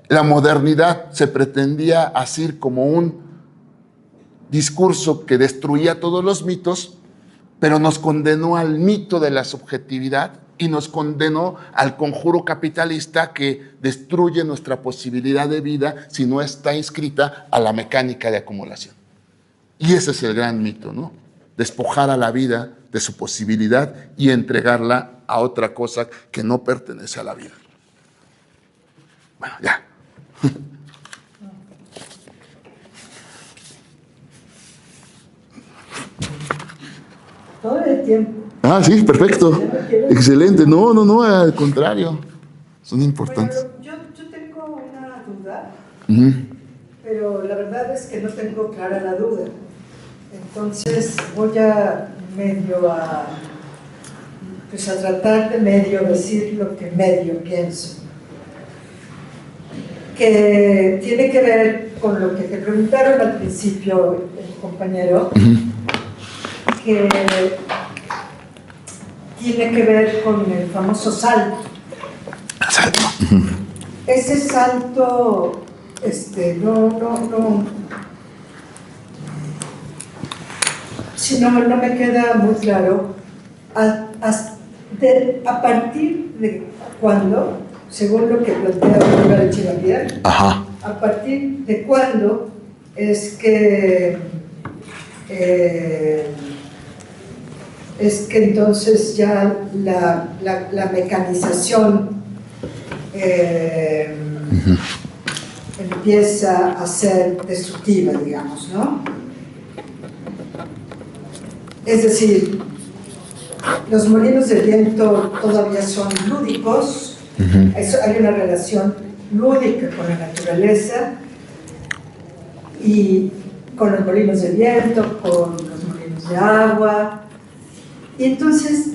la modernidad se pretendía asir como un discurso que destruía todos los mitos, pero nos condenó al mito de la subjetividad y nos condenó al conjuro capitalista que destruye nuestra posibilidad de vida si no está inscrita a la mecánica de acumulación. Y ese es el gran mito, ¿no? Despojar a la vida de su posibilidad y entregarla a otra cosa que no pertenece a la vida. Bueno, ya. Todo el tiempo. Ah, sí, perfecto. Excelente. No, al contrario. Son importantes. Bueno, yo tengo una duda, Uh-huh. pero la verdad es que no tengo clara la duda. Entonces voy a pues a tratar de medio decir lo que medio pienso. Que tiene que ver con lo que te preguntaron al principio el compañero, que tiene que ver con el famoso salto. Salto. Ese salto, no me queda muy claro a partir de cuándo, según lo que plantea Bolívar Echeverría, a partir de cuándo es que entonces ya la mecanización empieza a ser destructiva, digamos, ¿no? Es decir, los molinos de viento todavía son lúdicos, hay una relación lúdica con la naturaleza y con los molinos de viento, con los molinos de agua. Y entonces,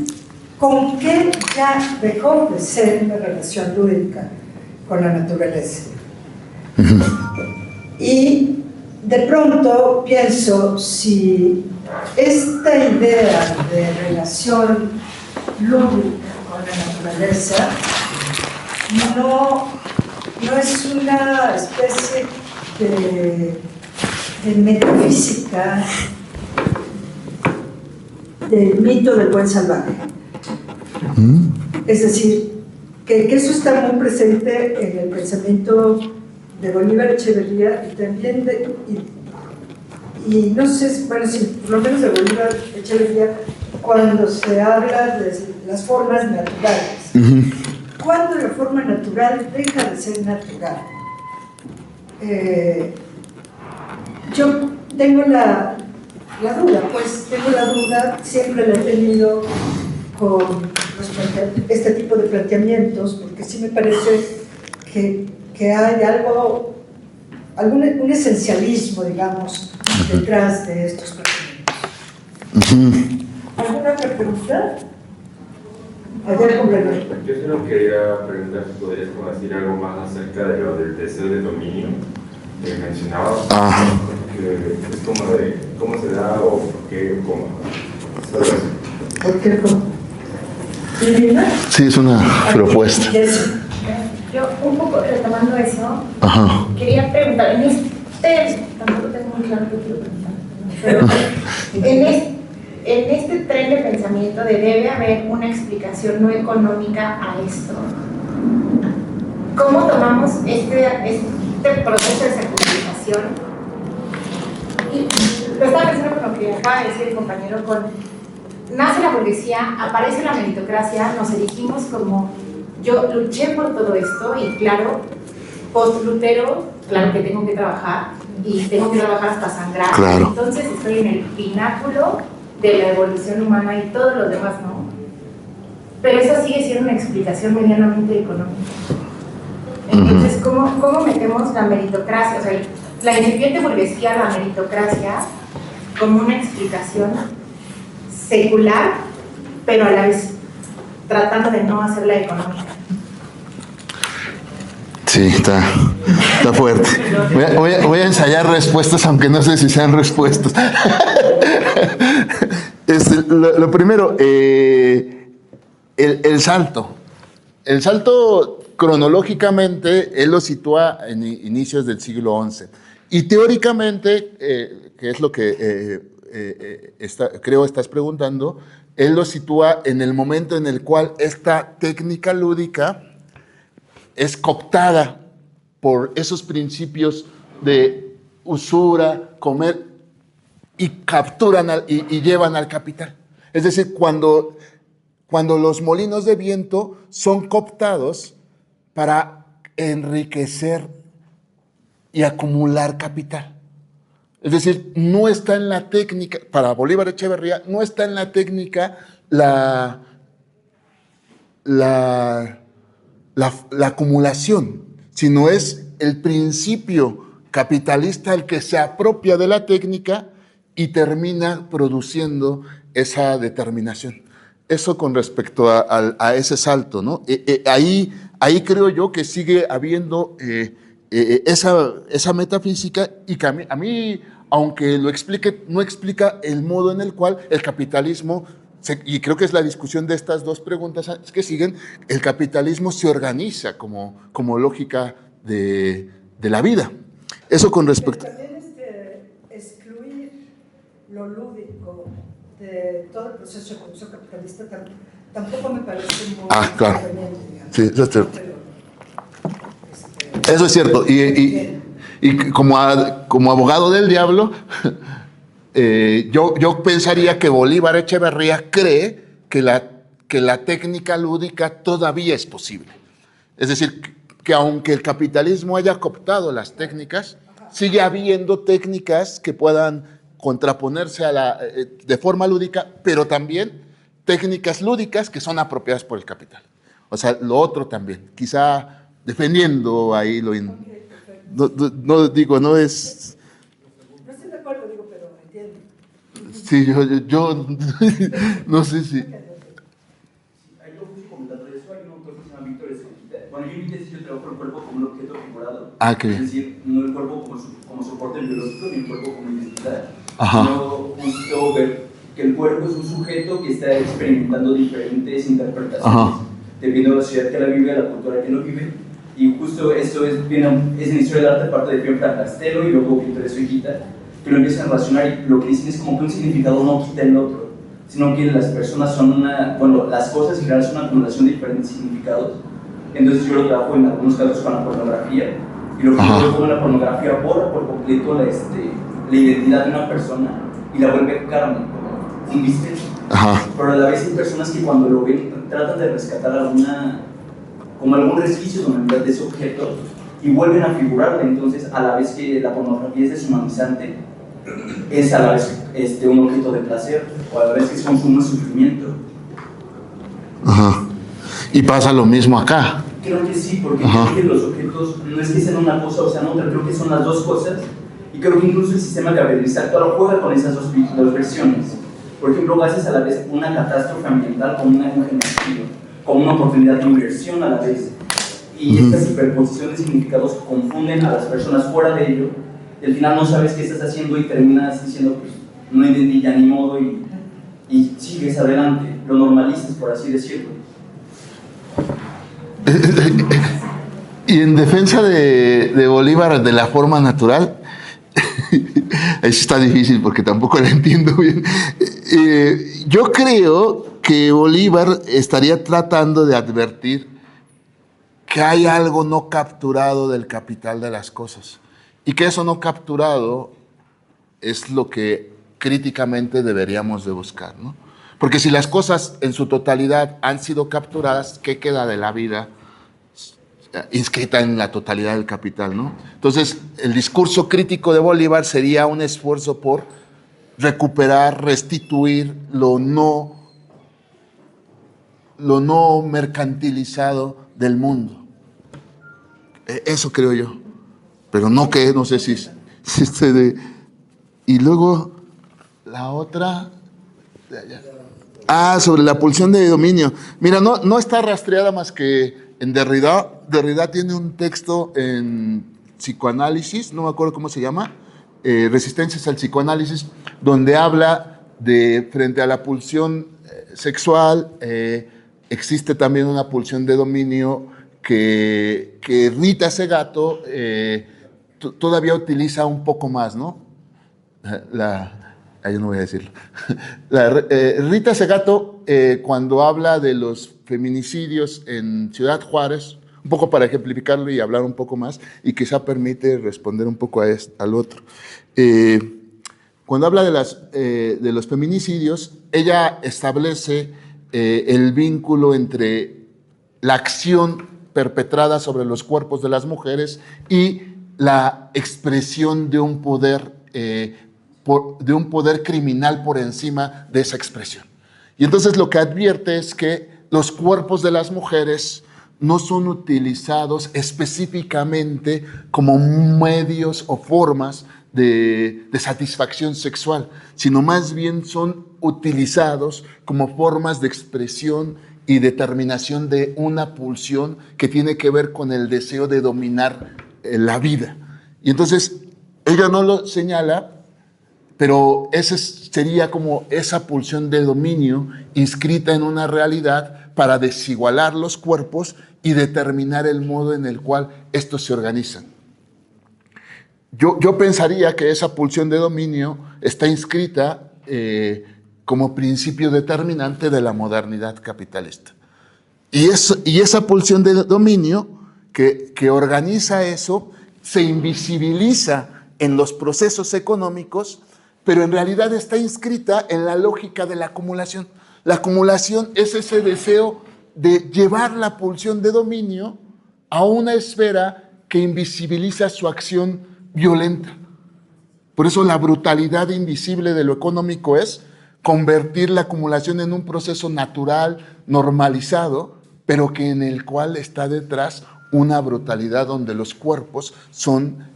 ¿con qué ya dejó de ser una relación lúdica con la naturaleza? Y de pronto pienso, si esta idea de relación lúdica con la naturaleza no es una especie de metafísica del mito del buen salvaje. Es decir, que eso está muy presente en el pensamiento de Bolívar Echeverría y también y no sé, bueno, si por lo menos de Bolívar Echeverría, cuando se habla de las formas naturales. ¿Cuándo la forma natural deja de ser natural? Yo tengo la duda, siempre la he tenido con este tipo de planteamientos, porque sí me parece que hay un esencialismo, digamos, detrás de estos planteamientos. ¿Alguna otra pregunta? Yo solo quería preguntar si podrías decir algo más acerca de lo del deseo de dominio que mencionabas, que es como de cómo se da o por qué o cómo. ¿Por qué cómo? Sí, es una propuesta. Yo, un poco retomando eso, quería preguntar, tampoco tengo muy claro qué quiero preguntar, pero en este tren de pensamiento de debe haber una explicación no económica a esto, ¿cómo tomamos este proceso de securitización? Y lo estaba pensando con lo que acaba de decir el compañero, nace la burguesía, aparece la meritocracia, nos elegimos como yo luché por todo esto y claro, post-Lutero, claro que tengo que trabajar y tengo que trabajar hasta sangrar. Claro. Entonces estoy en el pináculo de la evolución humana y todos los demás no. Pero eso sigue siendo una explicación medianamente económica. Entonces, ¿cómo metemos la meritocracia? O sea, la incipiente burguesía, la meritocracia, como una explicación secular, pero a la vez tratando de no hacerla económica. Sí, está fuerte. Voy a ensayar respuestas, aunque no sé si sean respuestas. Lo primero, el salto. El salto cronológicamente, él lo sitúa en inicios del siglo XI. Y teóricamente, que es lo que creo estás preguntando, él lo sitúa en el momento en el cual esta técnica lúdica es cooptada por esos principios de usura, comer, y capturan y llevan al capital. Es decir, cuando los molinos de viento son cooptados para enriquecer y acumular capital. Es decir, no está en la técnica, para Bolívar Echeverría, no está en la técnica la acumulación, sino es el principio capitalista el que se apropia de la técnica y termina produciendo esa determinación. Eso con respecto a ese salto, ¿no? Ahí creo yo que sigue habiendo esa metafísica y que a mí, aunque lo explique, no explica el modo en el cual el capitalismo, y creo que es la discusión de estas dos preguntas que siguen, el capitalismo se organiza como lógica de la vida. Eso con respecto... También excluir lo lúdico de todo el proceso de producción capitalista tampoco me parece muy claro. conveniente, digamos. Sí, eso es cierto. Eso es cierto. Y como abogado del diablo, yo pensaría que Bolívar Echeverría cree que la técnica lúdica todavía es posible. Es decir, que aunque el capitalismo haya cooptado las técnicas, sigue habiendo técnicas que puedan contraponerse de forma lúdica, pero también técnicas lúdicas que son apropiadas por el capital. O sea, lo otro también, quizá defendiendo ahí lo... No digo, no es... No estoy de acuerdo, digo, pero entiendo. Sí, yo no sé si... Hay un comentario de eso, hay un autor que se llama Víctor Esquita. Bueno, yo trabajo el cuerpo como un objeto figurado. ¿Qué? Es decir, no el cuerpo como soporte biológico, ni el cuerpo como identidad. Ajá. Sino justo ver que el cuerpo es un sujeto que está experimentando diferentes interpretaciones. Ajá. Dependiendo de la sociedad que la vive, la cultura que lo vive. Y justo esto es en la historia del arte parte de Pietro Castello y luego Víctor Esquita, que lo empiezan a relacionar y lo que dicen es como que un significado no quita el otro, sino que las personas son las cosas en general son una acumulación de diferentes significados. Entonces yo lo trabajo en algunos casos con la pornografía, y lo que yo veo como la pornografía borra por completo la identidad de una persona y la vuelve carne, como un bistec. Pero a la vez hay personas que cuando lo ven tratan de rescatar algún resquicio de humanidad de ese objeto y vuelven a figurarla. Entonces, a la vez que la pornografía es deshumanizante, es a la vez un objeto de placer, o a la vez que se consume sufrimiento. Ajá. Y pasa lo mismo acá. Creo que sí, porque creo que los objetos no es que sean una cosa o sean otra, creo que son las dos cosas, y creo que incluso el sistema capitalista actual juega con esas dos versiones. Por ejemplo, haces a la vez una catástrofe ambiental como un genocidio, como una oportunidad de inversión a la vez. Y estas hiperposiciones de significados confunden a las personas fuera de ello, y al final no sabes qué estás haciendo y terminas diciendo, pues, no entendí ya ni modo, y sigues adelante, lo normalizas, por así decirlo. Y en defensa de Bolívar de la forma natural, ahí sí está difícil porque tampoco la entiendo bien. Yo creo que Bolívar estaría tratando de advertir que hay algo no capturado del capital de las cosas y que eso no capturado es lo que críticamente deberíamos de buscar, ¿no? Porque si las cosas en su totalidad han sido capturadas, ¿qué queda de la vida inscrita en la totalidad del capital, ¿no? Entonces, el discurso crítico de Bolívar sería un esfuerzo por recuperar, restituir lo no mercantilizado del mundo. Eso creo yo. Pero no sé si Y luego, la otra... sobre la pulsión de dominio. Mira, no está rastreada más que en Derrida. Derrida tiene un texto en psicoanálisis, no me acuerdo cómo se llama, Resistencias al psicoanálisis, donde habla de, frente a la pulsión sexual, existe también una pulsión de dominio que Rita Segato todavía utiliza un poco más, ¿no? Yo no voy a decirlo. Rita Segato, cuando habla de los feminicidios en Ciudad Juárez, un poco para ejemplificarlo y hablar un poco más, y quizá permite responder un poco al otro. Cuando habla de los feminicidios, ella establece el vínculo entre la acción perpetrada sobre los cuerpos de las mujeres y la expresión de un poder criminal por encima de esa expresión. Y entonces lo que advierte es que los cuerpos de las mujeres no son utilizados específicamente como medios o formas de satisfacción sexual, sino más bien son utilizados como formas de expresión y determinación de una pulsión que tiene que ver con el deseo de dominar la vida. Y entonces ella no lo señala, pero ese sería como esa pulsión de dominio inscrita en una realidad para desigualar los cuerpos y determinar el modo en el cual estos se organizan. Yo pensaría que esa pulsión de dominio está inscrita como principio determinante de la modernidad capitalista. Y esa pulsión de dominio que organiza eso se invisibiliza en los procesos económicos, pero en realidad está inscrita en la lógica de la acumulación. La acumulación es ese deseo de llevar la pulsión de dominio a una esfera que invisibiliza su acción violenta. Por eso la brutalidad invisible de lo económico es convertir la acumulación en un proceso natural, normalizado, pero que en el cual está detrás una brutalidad donde los cuerpos son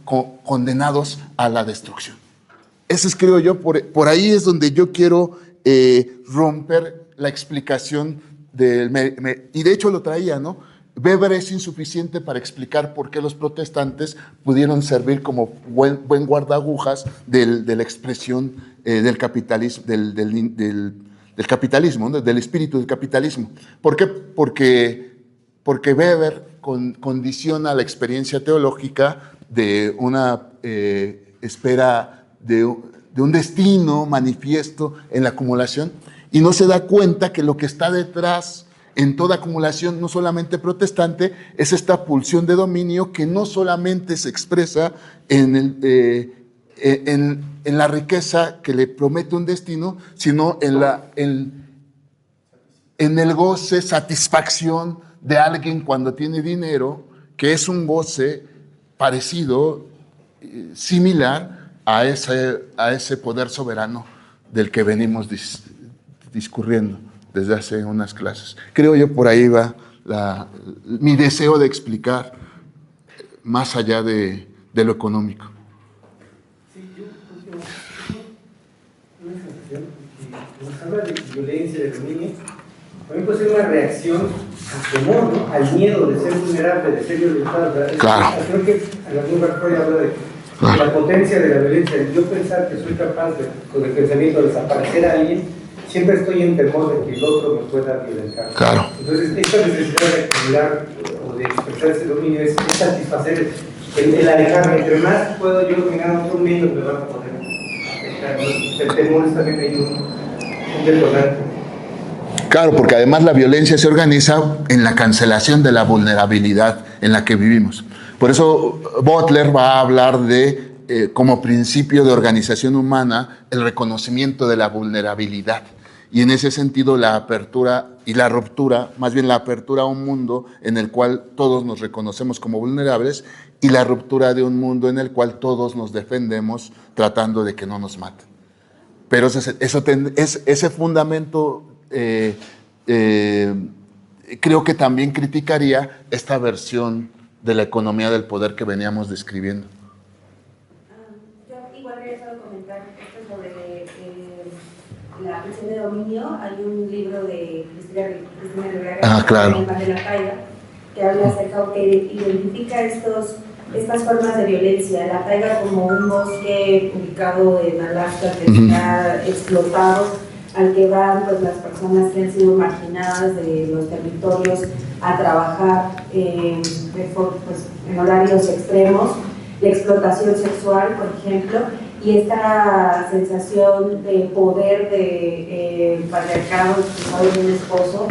condenados a la destrucción. Eso es, creo yo, por ahí es donde yo quiero romper la explicación y de hecho lo traía, ¿no? Weber es insuficiente para explicar por qué los protestantes pudieron servir como buen guardaagujas de la expresión del capitalismo, del capitalismo, ¿no? Del espíritu del capitalismo. ¿Por qué? Porque Weber condiciona la experiencia teológica de una espera de un destino manifiesto en la acumulación, y no se da cuenta que lo que está detrás en toda acumulación, no solamente protestante, es esta pulsión de dominio que no solamente se expresa en la riqueza que le promete un destino, sino en el goce, satisfacción de alguien cuando tiene dinero, que es un goce parecido, similar a ese poder soberano del que venimos discurriendo desde hace unas clases. Creo yo por ahí va mi deseo de explicar más allá de lo económico. Sí, yo una sensación que nos habla de violencia, de dominio, también puede ser una reacción al temor, ¿no? Al miedo de ser vulnerable, de ser violentado. Claro. Creo que en algún lugar habla de la potencia de la violencia. Yo pensar que soy capaz de, con el pensamiento, de desaparecer a alguien, siempre estoy en temor de que el otro me pueda violentar. Claro. Entonces, esta necesidad de acumular o de expresar ese dominio es satisfacer el alejarme. Entre más puedo yo dominar a otro, menos me va a poder afectar. El temor es también ahí un detonante. Claro, porque además la violencia se organiza en la cancelación de la vulnerabilidad en la que vivimos. Por eso Butler va a hablar de, como principio de organización humana, el reconocimiento de la vulnerabilidad. Y en ese sentido la apertura y la ruptura, más bien la apertura a un mundo en el cual todos nos reconocemos como vulnerables y la ruptura de un mundo en el cual todos nos defendemos tratando de que no nos maten. Pero ese fundamento creo que también criticaría esta versión de la economía del poder que veníamos describiendo. Yo igual quería solo comentar esto sobre la presión de dominio. Hay un libro de Cristina Rivera, claro, de la taiga, que habla acerca o que identifica estas formas de violencia. La taiga como un bosque ubicado en Alaska que está explotado, al que van pues, las personas que han sido marginadas de los territorios a trabajar pues, en horarios extremos, de explotación sexual, por ejemplo, y esta sensación de poder de patriarcado de un esposo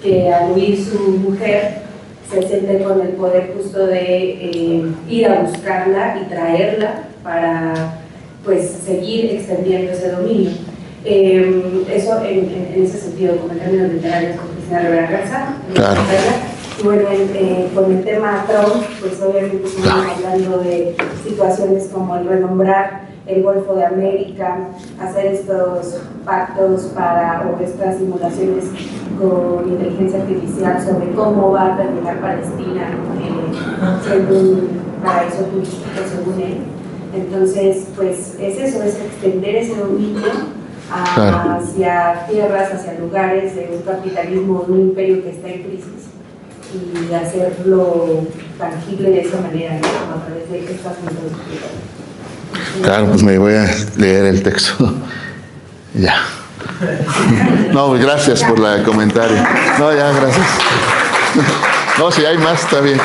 que al huir su mujer se siente con el poder justo de ir a buscarla y traerla para pues seguir extendiendo ese dominio. Eso en ese sentido, como en términos literarios, con Cristina Rivera Garza. Claro. Y bueno, con el tema Trump, pues obviamente estamos hablando de situaciones como el renombrar el Golfo de América, hacer estos pactos o estas simulaciones con inteligencia artificial sobre cómo va a terminar Palestina siendo un paraíso turístico según él. Entonces, pues es eso, es extender ese dominio hacia tierras, hacia lugares de un capitalismo, de un imperio que está en crisis y hacerlo tangible de esa manera, ¿no? A través de estas metodologías. Claro, pues me voy a leer el texto. Ya. No, pues gracias por el comentario. No, ya, gracias. No, si hay más, está bien.